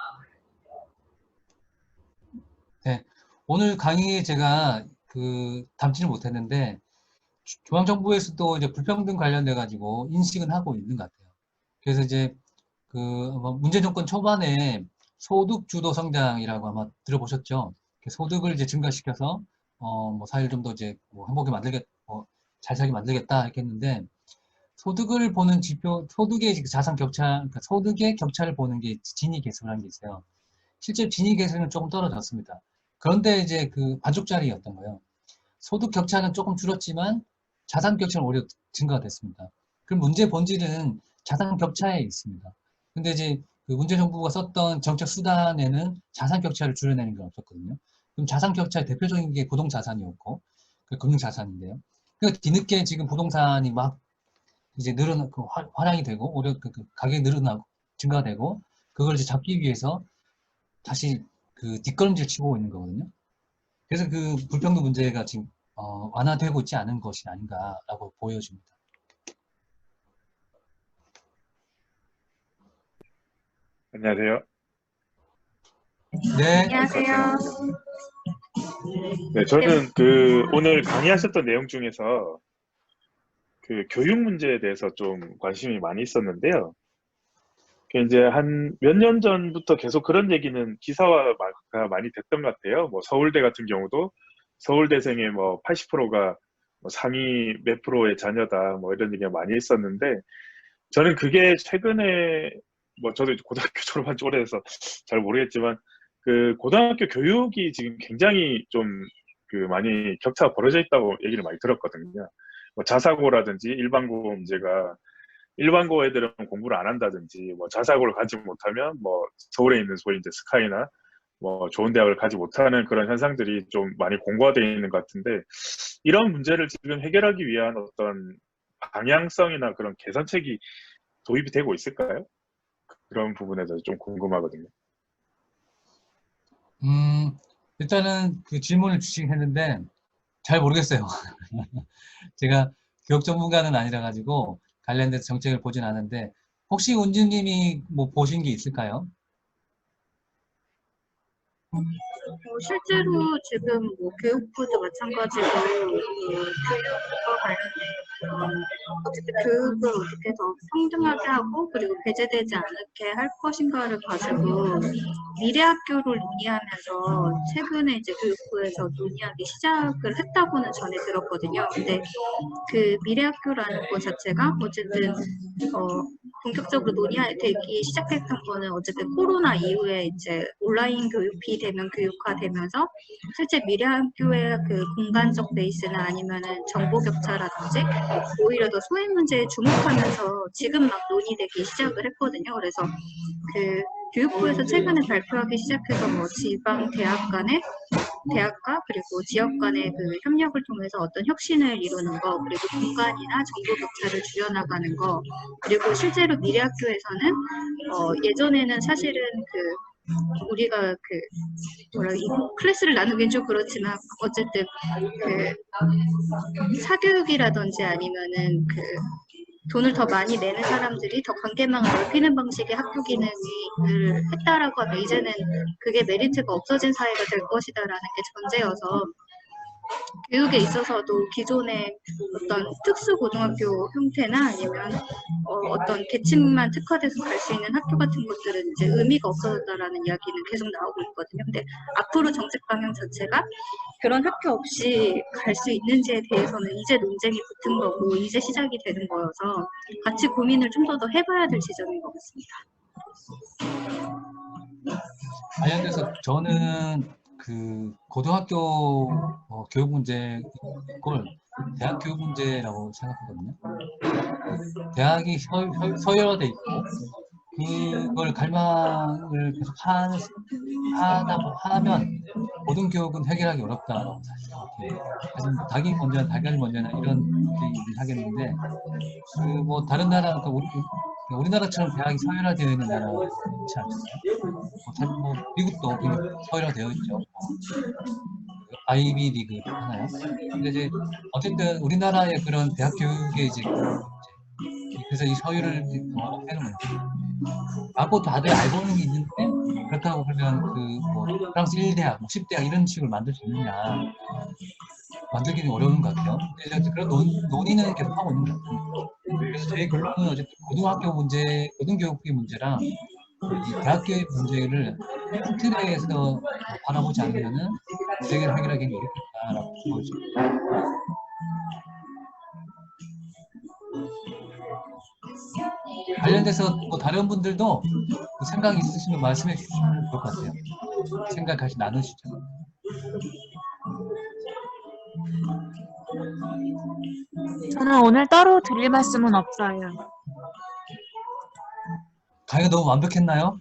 네. 오늘 강의에 제가 담지를 못했는데 중앙정부에서도 이제 불평등 관련돼 가지고 인식은 하고 있는 것 같아요. 그래서 이제 문재인 정권 초반에 소득 주도 성장이라고 아마 들어보셨죠? 소득을 이제 증가시켜서 뭐 사회를 좀 더 이제 뭐 행복하게 잘 살게 만들겠다 이렇게 했는데, 소득을 보는 지표, 소득의 자산 격차, 그러니까 소득의 격차를 보는 게 지니 개수라는 게 있어요. 실제 지니 개수는 조금 떨어졌습니다. 그런데 이제 그 반쪽짜리였던 거예요. 소득 격차는 조금 줄었지만 자산 격차는 오히려 증가가 됐습니다. 그럼 문제 본질은 자산 격차에 있습니다. 근데 이제 그 문재 정부가 썼던 정책 수단에는 자산 격차를 줄여내는 게 없었거든요. 그럼 자산 격차의 대표적인 게 부동자산이었고, 그 금융자산인데요. 그 뒤늦게 지금 부동산이 막 이제 환양이 되고, 오히려 그 가격이 늘어나고, 증가되고, 그걸 이제 잡기 위해서 다시 그 뒷걸음질 치고 있는 거거든요. 그래서 그 불평등 문제가 지금 완화되고 있지 않은 것이 아닌가라고 보여집니다. 안녕하세요. 네. 안녕하세요. 네, 저는 오늘 강의하셨던 내용 중에서 그 교육 문제에 대해서 좀 관심이 많이 있었는데요. 이제 한 몇 년 전부터 계속 그런 얘기는 기사화가 많이 됐던 것 같아요. 뭐 서울대 같은 경우도 서울대생의 뭐 80%가 뭐 상위 몇 프로의 자녀다 뭐 이런 얘기가 많이 있었는데 저는 그게 최근에 뭐 저도 이제 고등학교 졸업한 지 오래돼서 잘 모르겠지만 그 고등학교 교육이 지금 굉장히 좀 그 많이 격차가 벌어져 있다고 얘기를 많이 들었거든요. 뭐 자사고라든지 일반고 문제가 일반고 애들은 공부를 안 한다든지 뭐 자사고를 가지 못하면 뭐 서울에 있는 소위 이제 스카이나 뭐 좋은 대학을 가지 못하는 그런 현상들이 좀 많이 공고화되어 있는 것 같은데 이런 문제를 지금 해결하기 위한 어떤 방향성이나 그런 개선책이 도입이 되고 있을까요? 그런 부분에 대해서 좀 궁금하거든요. 일단은 그 질문을 주시긴 했는데 잘 모르겠어요. 제가 교육 전문가는 아니라 가지고 관련돼서 정책을 보진 않은데 혹시 운주님이 뭐 보신 게 있을까요? 실제로 지금 뭐 교육부도 마찬가지고 교육과 관련된 어떻게 교육을 어떻게 더 평등하게 하고 그리고 배제되지 않게 할 것인가를 가지고 미래학교를 논의하면서 최근에 이제 교육부에서 논의하기 시작을 했다고는 전에 들었거든요. 근데 그 미래학교라는 것 자체가 어쨌든 본격적으로 논의되기 시작했던 거는 어쨌든 코로나 이후에 이제 온라인 교육이 되면 교육화되면서 실제 미래학교의 그 공간적 베이스나 아니면은 정보 격차라든지 오히려 더 소외 문제에 주목하면서 지금 막 논의되기 시작을 했거든요. 그래서 그 교육부에서 최근에 발표하기 시작해서 뭐 지방 대학 간의 대학과 그리고 지역 간의 그 협력을 통해서 어떤 혁신을 이루는 거, 그리고 공간이나 정보 격차를 줄여나가는 거, 그리고 실제로 미래학교에서는 예전에는 사실은 우리가 이 클래스를 나누긴 좀 그렇지만 어쨌든 사교육이라든지 아니면은 돈을 더 많이 내는 사람들이 더 관계망을 넓히는 방식의 학교 기능을 했다라고 하면 이제는 그게 메리트가 없어진 사회가 될 것이다라는 게 전제여서 교육에 있어서도 기존의 어떤 특수고등학교 형태나 아니면 어떤 계층만 특화돼서 갈 수 있는 학교 같은 것들은 이제 의미가 없어졌다라는 이야기는 계속 나오고 있거든요. 근데 앞으로 정책 방향 자체가 그런 학교 없이 갈 수 있는지에 대해서는 이제 논쟁이 붙은 거고 이제 시작이 되는 거여서 같이 고민을 좀 더 해봐야 될 지점인 것 같습니다. 관련돼서 저는 그 고등학교 교육 문제 걸 대학 교육 문제라고 생각하거든요. 대학이 서열화돼 있고 그걸 갈망을 계속 하면 모든 교육은 해결하기 어렵다라고 생각해요. 사실 뭐 닭이 먼저나 달걀이 먼저나 이런 얘기를 하겠는데 그 뭐 다른 나라 우리나라처럼 대학이 서열화되어 있는 나라가 있지 않잖아요. 뭐 미국도 서열화되어 있죠. 아이비 리그 하나요? 근데 이제 어쨌든 우리나라의 그런 대학 교육의 이제 그래서 이 서열을 해놓은 라고 다들 알고는 있는데 그렇다고 그러면 뭐 프랑스 1대학, 뭐 10대학 이런 식으로 만들 수 있느냐 만들기는 어려운 것 같아요. 근데 그런 논의는 계속 하고 있는 것 같아요. 그래서 저희 결론은 어쨌든 고등학교 문제, 고등교육의 문제랑 이 대학교의 문제를 한 틀에서 바라보지 않으면은 문제를 해결하기는 어렵겠다라고 보여집니다. 관련돼서 뭐 다른 분들도 생각 있으시면 말씀해 주시면 좋을 것 같아요. 생각 같이 나누시죠. 저는 오늘 따로 드릴 말씀은 없어요. 강의가 너무 완벽했나요?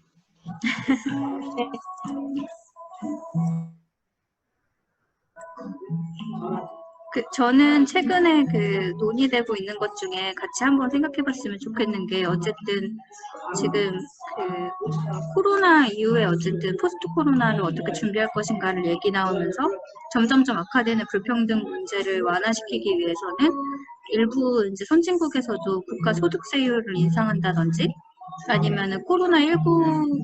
저는 최근에 논의되고 있는 것 중에 같이 한번 생각해 봤으면 좋겠는 게 어쨌든 지금 코로나 이후에 어쨌든 포스트 코로나를 어떻게 준비할 것인가를 얘기 나오면서 점점점 악화되는 불평등 문제를 완화시키기 위해서는 일부 이제 선진국에서도 국가 소득세율을 인상한다든지 아니면은 코로나19로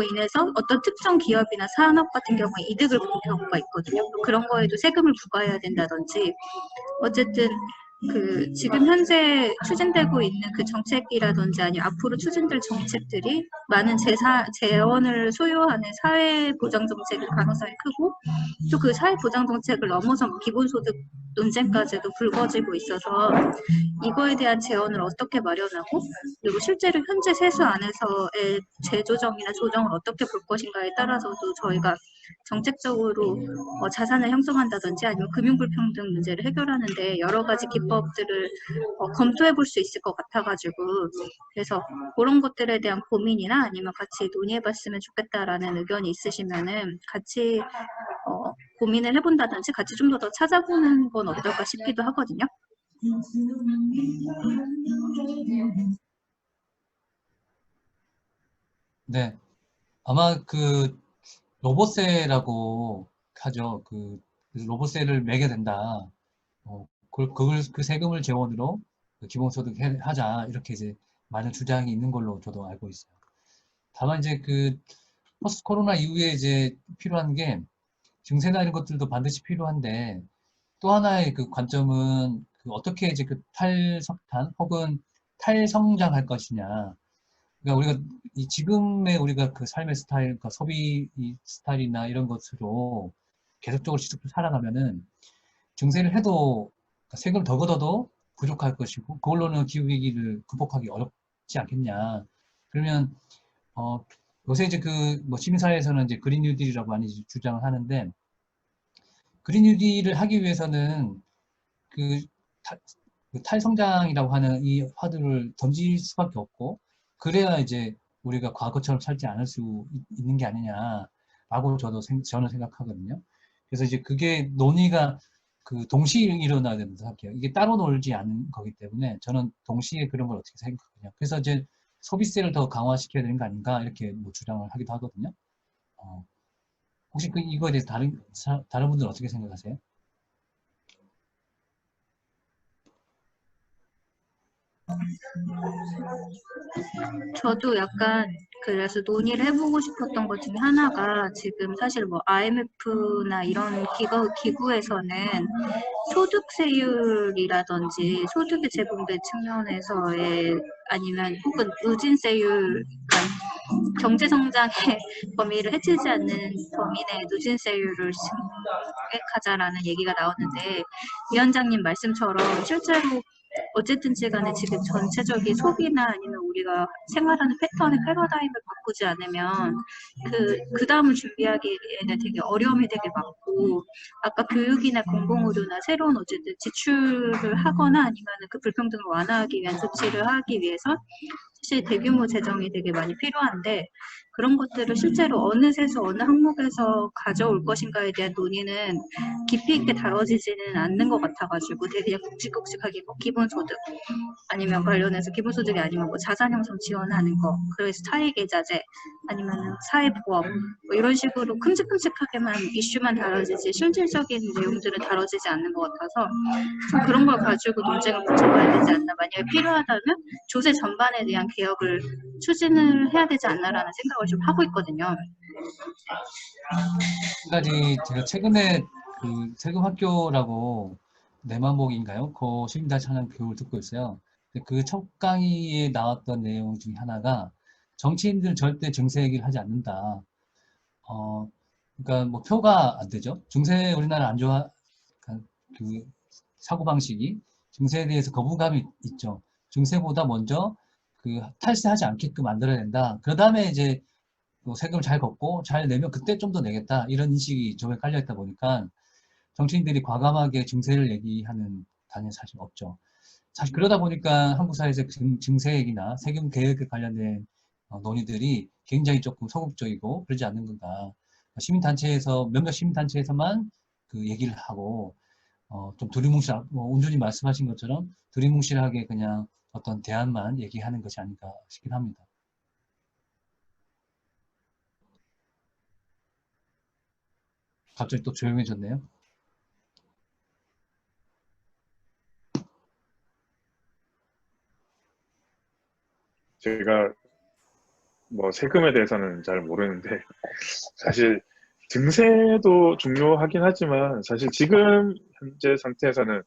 인해서 어떤 특정 기업이나 산업 같은 경우에 이득을 본 경우가 있거든요. 그런 거에도 세금을 부과해야 된다든지 어쨌든 그 지금 현재 추진되고 있는 그 정책이라든지 아니면 앞으로 추진될 정책들이 많은 재원을 소요하는 사회보장 정책일 가능성이 크고 또 그 사회보장 정책을 넘어서 기본소득 논쟁까지도 불거지고 있어서 이거에 대한 재원을 어떻게 마련하고 그리고 실제로 현재 세수 안에서의 재조정이나 조정을 어떻게 볼 것인가에 따라서도 저희가 정책적으로 자산을 형성한다든지 아니면 금융불평등 문제를 해결하는 데 여러 가지 기법들을 검토해 볼 수 있을 것 같아가지고 그래서 그런 것들에 대한 고민이나 아니면 같이 논의해 봤으면 좋겠다라는 의견이 있으시면은 같이 고민을 해본다든지 같이 좀 더 찾아보는 건 어떨까 싶기도 하거든요. 네. 아마 그 로보세라고 하죠. 그 로보세를 매게 된다. 그 세금을 재원으로 그 기본소득 하자. 이렇게 이제 많은 주장이 있는 걸로 저도 알고 있어요. 다만 이제 그 포스트 코로나 이후에 이제 필요한 게 증세나 이런 것들도 반드시 필요한데 또 하나의 그 관점은 그 어떻게 이제 그 탈석탄 혹은 탈성장할 것이냐. 그러니까 우리가 이 지금의 우리가 그 삶의 스타일, 그러니까 소비 스타일이나 이런 것으로 계속적으로 지속적으로 살아가면은 증세를 해도 그러니까 세금을 더 걷어도 부족할 것이고 그걸로는 기후위기를 극복하기 어렵지 않겠냐. 그러면 요새 이제 그 뭐 시민사회에서는 이제 그린 뉴딜이라고 많이 주장을 하는데 그린 뉴딜을 하기 위해서는 그, 그 탈성장이라고 하는 이 화두를 던질 수밖에 없고 그래야 이제 우리가 과거처럼 살지 않을 수 있는 게 아니냐라고 저는 생각하거든요. 그래서 이제 그게 논의가 그 동시에 일어나야 된다고 생각해요. 이게 따로 놀지 않은 거기 때문에 저는 동시에 그런 걸 어떻게 생각하냐. 그래서 이제 소비세를 더 강화시켜야 되는 거 아닌가 이렇게 뭐 주장을 하기도 하거든요. 혹시 이거에 대해서 다른 분들은 어떻게 생각하세요? 저도 약간 그래서 논의를 해보고 싶었던 것 중에 하나가 지금 사실 뭐 IMF나 이런 기구에서는 소득세율이라든지 소득의 재분배 측면에서의 아니면 혹은 누진세율, 그러니까 경제성장의 범위를 해치지 않는 범위 내 누진세율을 승획하자라는 얘기가 나오는데 위원장님 말씀처럼 실제로 어쨌든지 간에 지금 전체적인 소비나 아니면 우리가 생활하는 패턴의 패러다임을 바꾸지 않으면 그 다음을 준비하기에는 되게 어려움이 되게 많고 아까 교육이나 공공의료나 새로운 어쨌든 지출을 하거나 아니면 그 불평등을 완화하기 위한 조치를 하기 위해서 사실 대규모 재정이 되게 많이 필요한데 그런 것들을 실제로 어느 세수 어느 항목에서 가져올 것인가에 대한 논의는 깊이 있게 다뤄지지는 않는 것 같아가지고 되게 그냥 굵직굵직하게 뭐 기본소득 아니면 관련해서 기본소득이 아니면 뭐 자산형성 지원하는 거 그래서 사회계좌제 아니면 사회보험 뭐 이런 식으로 큼직큼직하게만 이슈만 다뤄지지 실질적인 내용들은 다뤄지지 않는 것 같아서 좀 그런 걸 가지고 논쟁을 붙여봐야 되지 않나 만약에 필요하다면 조세 전반에 대한 개혁을 추진을 해야 되지 않나라는 생각을 좀 하고 있거든요. 한 가지 제가 최근에 그 세금 학교라고 내만복인가요? 그 시민단체 하는 교육을 듣고 있어요. 그 첫 강의에 나왔던 내용 중에 하나가 정치인들은 절대 증세 얘기를 하지 않는다. 그러니까 뭐 표가 안 되죠. 증세 우리나라 안 좋아, 그러니까 그 사고방식이 증세에 대해서 거부감이 있죠. 증세보다 먼저 그 탈세하지 않게끔 만들어야 된다. 그 다음에 이제 뭐 세금을 잘 걷고 잘 내면 그때 좀 더 내겠다. 이런 인식이 저에 깔려있다 보니까 정치인들이 과감하게 증세를 얘기하는 단위 사실 없죠. 사실 그러다 보니까 한국 사회에서 증세 얘기나 세금 개혁에 관련된 논의들이 굉장히 조금 소극적이고 그러지 않는 건가. 시민단체에서, 몇몇 시민단체에서만 그 얘기를 하고, 좀 온전히 말씀하신 것처럼 두리뭉실하게 그냥 어떤 대안만 얘기하는 것이 아닌가 싶긴 합니다. 갑자기 또 조용해졌네요. 제가 뭐 세금에 대해서는 잘 모르는데 사실 증세도 중요하긴 하지만 사실 지금 현재 상태에서는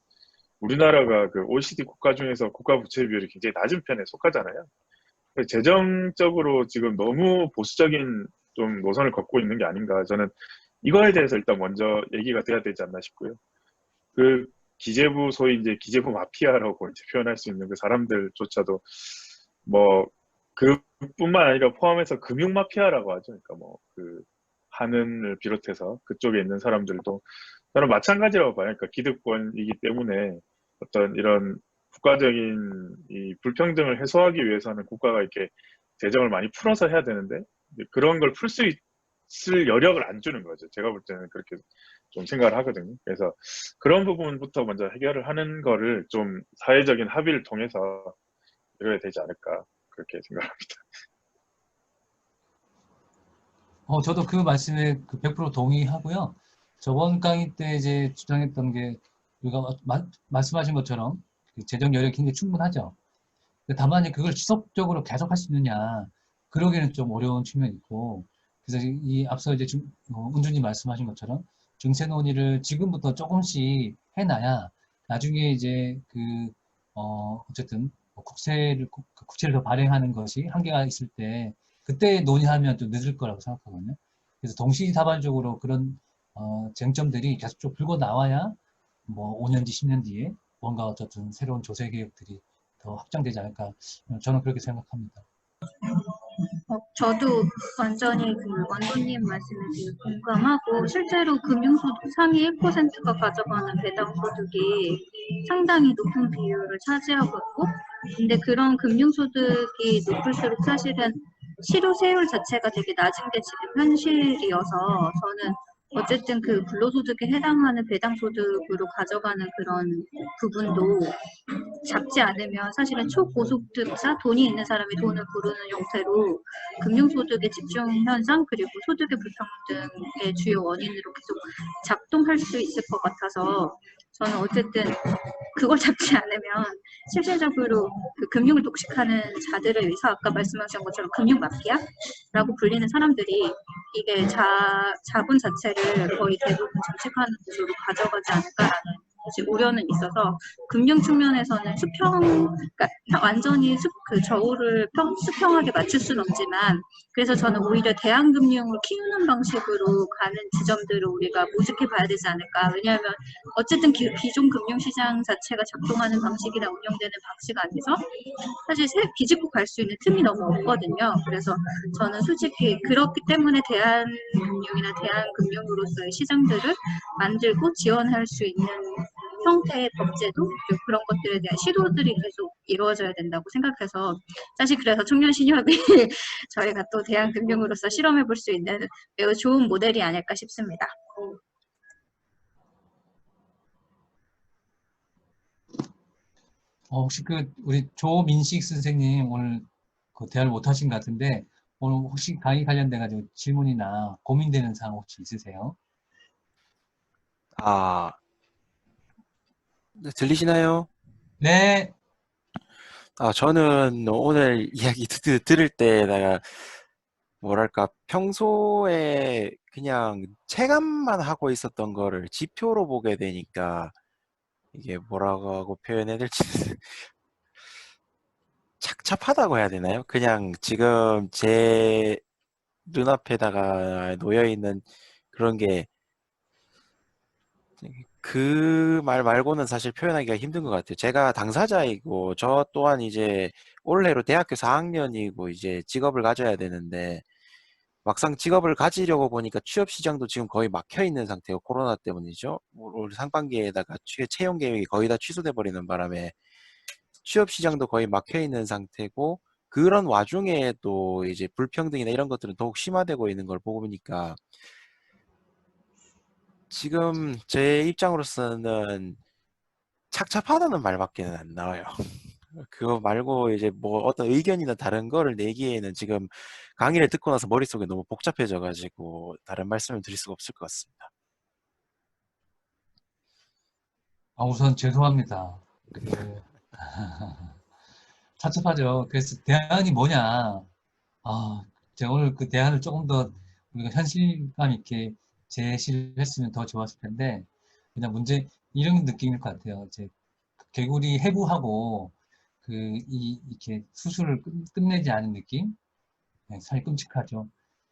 우리나라가 그 OECD 국가 중에서 국가 부채 비율이 굉장히 낮은 편에 속하잖아요. 재정적으로 지금 너무 보수적인 좀 노선을 걷고 있는 게 아닌가. 저는 이거에 대해서 일단 먼저 얘기가 돼야 되지 않나 싶고요. 그 기재부, 소위 이제 기재부 마피아라고 이제 표현할 수 있는 그 사람들조차도 뭐 그뿐만 아니라 포함해서 금융 마피아라고 하죠. 그러니까 뭐 그 한은을 비롯해서 그쪽에 있는 사람들도 저는 마찬가지라고 봐요. 그러니까 기득권이기 때문에 어떤 이런 국가적인 이 불평등을 해소하기 위해서는 국가가 이렇게 재정을 많이 풀어서 해야 되는데 그런 걸 풀 수 있을 여력을 안 주는 거죠. 제가 볼 때는 그렇게 좀 생각을 하거든요. 그래서 그런 부분부터 먼저 해결을 하는 거를 좀 사회적인 합의를 통해서 이뤄야 되지 않을까 그렇게 생각합니다. 저도 그 말씀에 그 100% 동의하고요. 저번 강의 때 이제 주장했던 게 우리가 말씀하신 것처럼 그 재정 여력이 굉장히 충분하죠. 근데 다만 이제 그걸 지속적으로 계속 할 수 있느냐, 그러기는 좀 어려운 측면이 있고, 그래서 이 앞서 이제 은주님 말씀하신 것처럼 증세 논의를 지금부터 조금씩 해놔야 나중에 이제 어쨌든 국채를 더 발행하는 것이 한계가 있을 때 그때 논의하면 좀 늦을 거라고 생각하거든요. 그래서 동시다발적으로 그런 쟁점들이 계속 좀 불고 나와야 뭐 5년 뒤, 10년 뒤에 뭔가 어쨌든 새로운 조세 개혁들이 더 확장되지 않을까. 저는 그렇게 생각합니다. 저도 완전히 그 원고님 말씀에 되게 공감하고 실제로 금융소득 상위 1%가 가져가는 배당소득이 상당히 높은 비율을 차지하고 있고 근데 그런 금융소득이 높을수록 사실은 실효세율 자체가 되게 낮은 게 지금 현실이어서 저는 어쨌든 그 불로소득에 해당하는 배당소득으로 가져가는 그런 부분도 작지 않으면 사실은 초고소득자, 돈이 있는 사람이 돈을 부르는 형태로 금융소득의 집중 현상 그리고 소득의 불평등의 주요 원인으로 계속 작동할 수 있을 것 같아서 저는 어쨌든 그걸 잡지 않으면 실질적으로 그 금융을 독식하는 자들을 위해서 아까 말씀하신 것처럼 금융 마피아라고 불리는 사람들이 이게 자본 자체를 거의 대부분 정책하는 구조로 가져가지 않을까라는 사실 우려는 있어서 금융 측면에서는 그러니까 완전히 그 저울을 수평하게 맞출 수는 없지만 그래서 저는 오히려 대한금융을 키우는 방식으로 가는 지점들을 우리가 모색해 봐야 되지 않을까. 왜냐하면 어쨌든 기존 금융시장 자체가 작동하는 방식이나 운영되는 방식 안에서 사실 비집고 갈 수 있는 틈이 너무 없거든요. 그래서 저는 솔직히 그렇기 때문에 대한금융이나 대한금융으로서의 시장들을 만들고 지원할 수 있는 형태의 법제도 그리고 그런 것들에 대한 시도들이 계속 이루어져야 된다고 생각해서 사실 그래서 청년신협이 저희가 또 대한금융으로서 실험해 볼 수 있는 매우 좋은 모델이 아닐까 싶습니다. 혹시 우리 조민식 선생님 오늘 그 대화를 못 하신 것 같은데 오늘 혹시 강의 관련돼 가지고 질문이나 고민되는 사항 혹시 있으세요? 아, 네, 들리시나요? 네. 저는 오늘 이야기 들을 때 내가 뭐랄까 평소에 그냥 체감만 하고 있었던 거를 지표로 보게 되니까 이게 뭐라고 표현해야 될지 착잡하다고 해야 되나요? 그냥 지금 제 눈앞에다가 놓여 있는 그런 게 그 말 말고는 사실 표현하기가 힘든 것 같아요. 제가 당사자이고 저 또한 이제 올해로 대학교 4학년이고 이제 직업을 가져야 되는데 막상 직업을 가지려고 보니까 취업 시장도 지금 거의 막혀 있는 상태고 코로나 때문이죠. 올 상반기에다가 채용 계획이 거의 다 취소돼 버리는 바람에 취업 시장도 거의 막혀 있는 상태고 그런 와중에 또 이제 불평등이나 이런 것들은 더욱 심화되고 있는 걸 보고 보니까 지금 제 입장으로서는 착잡하다는 말밖에 안 나와요. 그거 말고 이제 뭐 어떤 의견이나 다른 거를 내기에는 지금 강의를 듣고 나서 머릿속에 너무 복잡해져 가지고 다른 말씀을 드릴 수가 없을 것 같습니다. 우선 죄송합니다. 답답하죠. 그래서 대안이 뭐냐. 제가 오늘 그 대안을 조금 더 우리가 현실감 있게 제시를 했으면 더 좋았을 텐데, 그냥 문제, 이런 느낌일 것 같아요. 이제 개구리 해부하고, 이렇게 수술을 끝내지 않은 느낌? 네, 사실 끔찍하죠.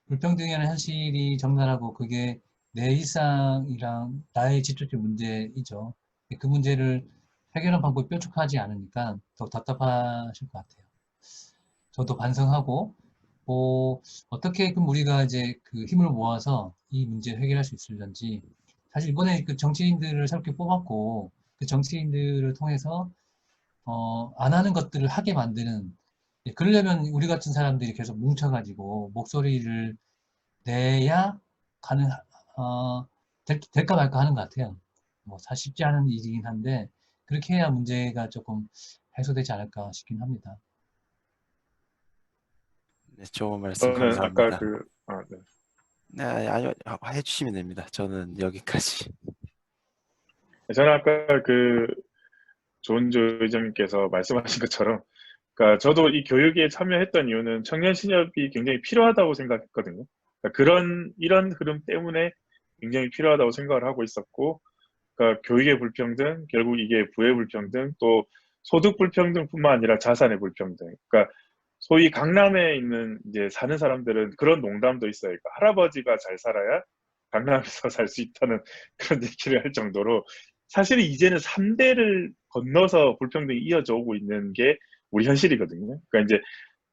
불평등이라는 현실이 적나라하고 그게 내 일상이랑 나의 직접적 문제이죠. 그 문제를 해결하는 방법이 뾰족하지 않으니까 더 답답하실 것 같아요. 저도 반성하고, 어떻게 그럼 우리가 이제 그 힘을 모아서 이 문제를 해결할 수 있을런지, 사실 이번에 그 정치인들을 새롭게 뽑았고, 그 정치인들을 통해서, 안 하는 것들을 하게 만드는, 그러려면 우리 같은 사람들이 계속 뭉쳐가지고 목소리를 내야 가능, 될까 말까 하는 것 같아요. 사실 쉽지 않은 일이긴 한데, 그렇게 해야 문제가 조금 해소되지 않을까 싶긴 합니다. 네, 좋은 말씀 저는 아까 감사합니다. 네. 네, 아니요, 해주시면 됩니다. 저는 여기까지. 저는 아까 조은주 의장님께서 말씀하신 것처럼, 그러니까 저도 이 교육에 참여했던 이유는 청년 신협이 굉장히 필요하다고 생각했거든요. 그러니까 이런 흐름 때문에 굉장히 필요하다고 생각을 하고 있었고, 그러니까 교육의 불평등, 결국 이게 부의 불평등, 또 소득 불평등뿐만 아니라 자산의 불평등. 그러니까 소위 강남에 있는 이제 사는 사람들은 그런 농담도 있어요. 그러니까 할아버지가 잘 살아야 강남에서 살 수 있다는 그런 얘기를 할 정도로, 사실은 이제는 3대를 건너서 불평등이 이어져 오고 있는 게 우리 현실이거든요. 그러니까 이제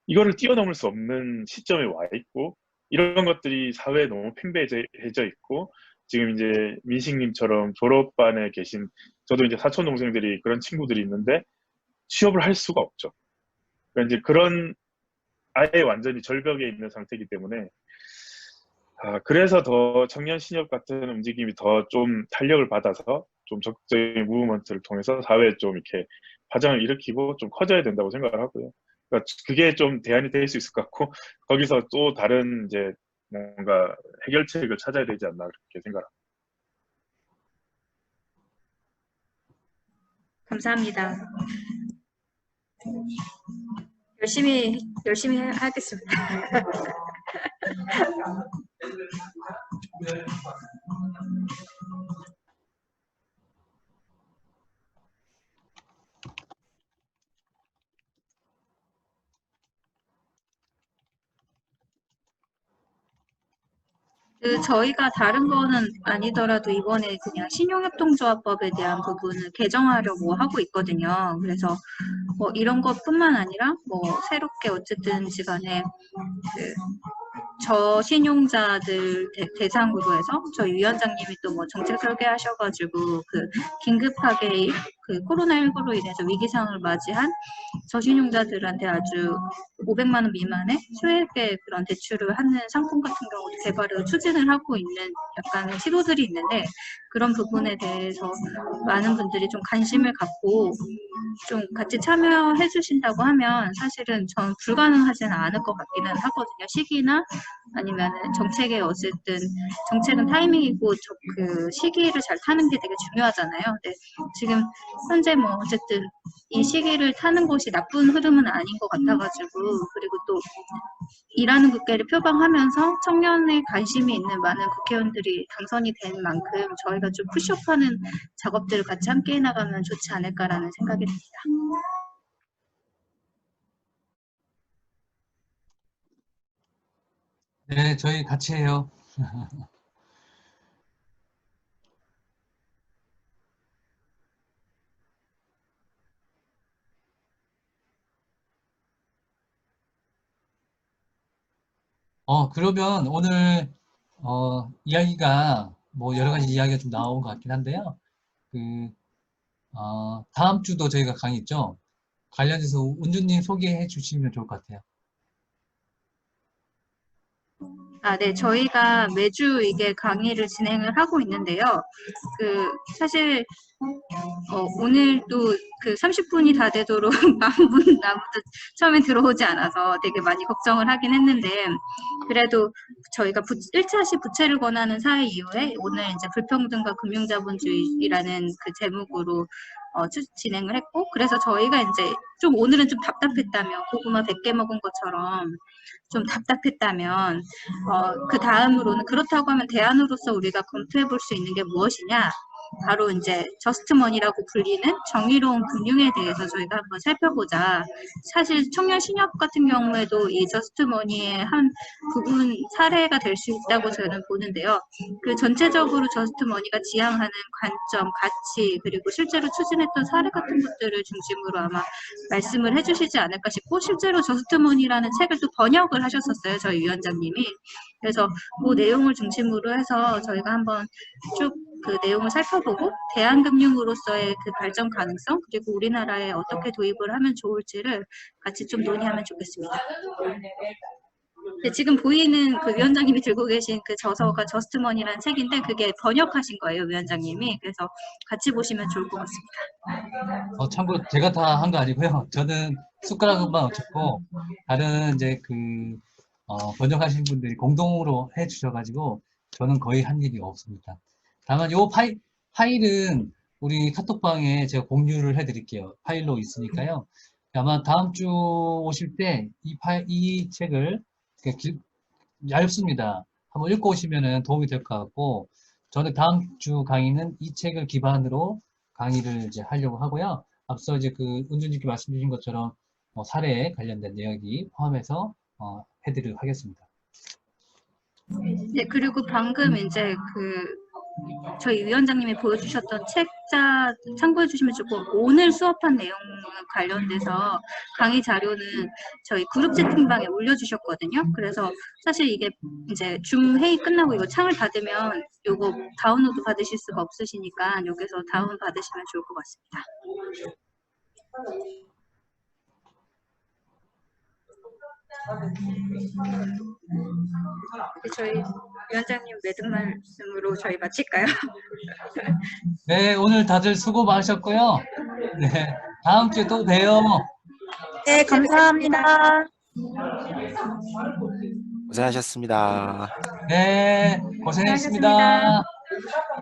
이거를 뛰어넘을 수 없는 시점에 와 있고, 이런 것들이 사회에 너무 팽배해져 있고, 지금 이제 민식님처럼 졸업반에 계신, 저도 이제 사촌 동생들이 그런 친구들이 있는데 취업을 할 수가 없죠. 그러니까 이제 아예 완전히 절벽에 있는 상태이기 때문에, 그래서 더 청년 신협 같은 움직임이 더 좀 탄력을 받아서 좀 적극적인 무브먼트를 통해서 사회에 좀 이렇게 파장을 일으키고 좀 커져야 된다고 생각을 하고요. 그러니까 그게 좀 대안이 될 수 있을 것 같고, 거기서 또 다른 이제 뭔가 해결책을 찾아야 되지 않나 그렇게 생각합니다. 감사합니다. 열심히 하겠습니다. 저희가 다른 거는 아니더라도 이번에 그냥 신용협동조합법에 대한 부분을 개정하려고 하고 있거든요. 그래서 뭐 이런 것뿐만 아니라 뭐 새롭게 어쨌든지 간에 그 저신용자들 대상으로 해서 저희 위원장님이 또 뭐 정책 설계하셔가지고 긴급하게 코로나19로 인해서 위기상을 맞이한 저신용자들한테 아주 500만 원 미만의 소액의 그런 대출을 하는 상품 같은 경우도 개발을 추진을 하고 있는 약간 시도들이 있는데, 그런 부분에 대해서 많은 분들이 좀 관심을 갖고 좀 같이 참여해 주신다고 하면 사실은 전 불가능하지는 않을 것 같기는 하거든요. 시기나 아니면 정책의 어쨌든 정책은 타이밍이고 그 시기를 잘 타는 게 되게 중요하잖아요. 근데 지금 현재 뭐 어쨌든 이 시기를 타는 것이 나쁜 흐름은 아닌 것 같아가지고, 그리고 또 일하는 국회를 표방하면서 청년의 관심이 있는 많은 국회의원들이 당선이 된 만큼 저희가 좀 푸시업하는 작업들을 같이 함께 해나가면 좋지 않을까라는 생각이 듭니다. 네, 저희 같이 해요. 그러면 오늘, 이야기가, 뭐, 여러 가지 이야기가 좀 나온 것 같긴 한데요. 다음 주도 저희가 강의 있죠? 관련해서 은주님 소개해 주시면 좋을 것 같아요. 네, 저희가 매주 이게 강의를 진행을 하고 있는데요. 사실, 오늘도 30분이 다 되도록 아무도 처음에 들어오지 않아서 되게 많이 걱정을 하긴 했는데, 그래도 저희가 1차시 부채를 권하는 사회 이후에 오늘 이제 불평등과 금융자본주의라는 그 제목으로 진행을 했고, 그래서 저희가 이제 좀 오늘은 좀 답답했다면, 고구마 100개 먹은 것처럼 좀 답답했다면, 그 다음으로는 그렇다고 하면 대안으로서 우리가 검토해 볼 수 있는 게 무엇이냐? 바로 이제 저스트머니라고 불리는 정의로운 금융에 대해서 저희가 한번 살펴보자. 사실 청년 신협 같은 경우에도 이 저스트머니의 한 부분 사례가 될 수 있다고 저는 보는데요. 그 전체적으로 저스트머니가 지향하는 관점, 가치, 그리고 실제로 추진했던 사례 같은 것들을 중심으로 아마 말씀을 해주시지 않을까 싶고, 실제로 저스트머니라는 책을 또 번역을 하셨었어요, 저희 위원장님이. 그래서 그 내용을 중심으로 해서 저희가 한번 쭉 그 내용을 살펴보고 대한금융으로서의 그 발전 가능성, 그리고 우리나라에 어떻게 도입을 하면 좋을지를 같이 좀 논의하면 좋겠습니다. 네, 지금 보이는 그 위원장님이 들고 계신 그 저서가 저스트머니라는 책인데 그게 번역하신 거예요, 위원장님이. 그래서 같이 보시면 좋을 것 같습니다. 참고로 제가 다 한 거 아니고요. 저는 숟가락만 얹혔고, 다른 이제 번역하신 분들이 공동으로 해 주셔가지고, 저는 거의 한 일이 없습니다. 다만 요 파일은 우리 카톡방에 제가 공유를 해 드릴게요. 파일로 있으니까요. 아마 다음 주 오실 때 이 책을 얇습니다. 한번 읽고 오시면 도움이 될 것 같고, 저는 다음 주 강의는 이 책을 기반으로 강의를 이제 하려고 하고요. 앞서 이제 은준님께 말씀 주신 것처럼 사례에 관련된 내용이 포함해서 해드리도록 하겠습니다. 네, 그리고 방금 이제 저희 위원장님이 보여주셨던 책자 참고해 주시면 좋고, 오늘 수업한 내용 관련돼서 강의 자료는 저희 그룹 채팅방에 올려주셨거든요. 그래서 사실 이게 이제 줌 회의 끝나고 이거 창을 닫으면 요거 다운로드 받으실 수가 없으시니까 여기서 다운 받으시면 좋을 것 같습니다. 저희 위원장님 매듭 말씀으로 저희 마칠까요? 네, 오늘 다들 수고 많으셨고요. 네, 다음 주에 또 봬요. 네, 감사합니다. 고생하셨습니다. 네, 고생했습니다.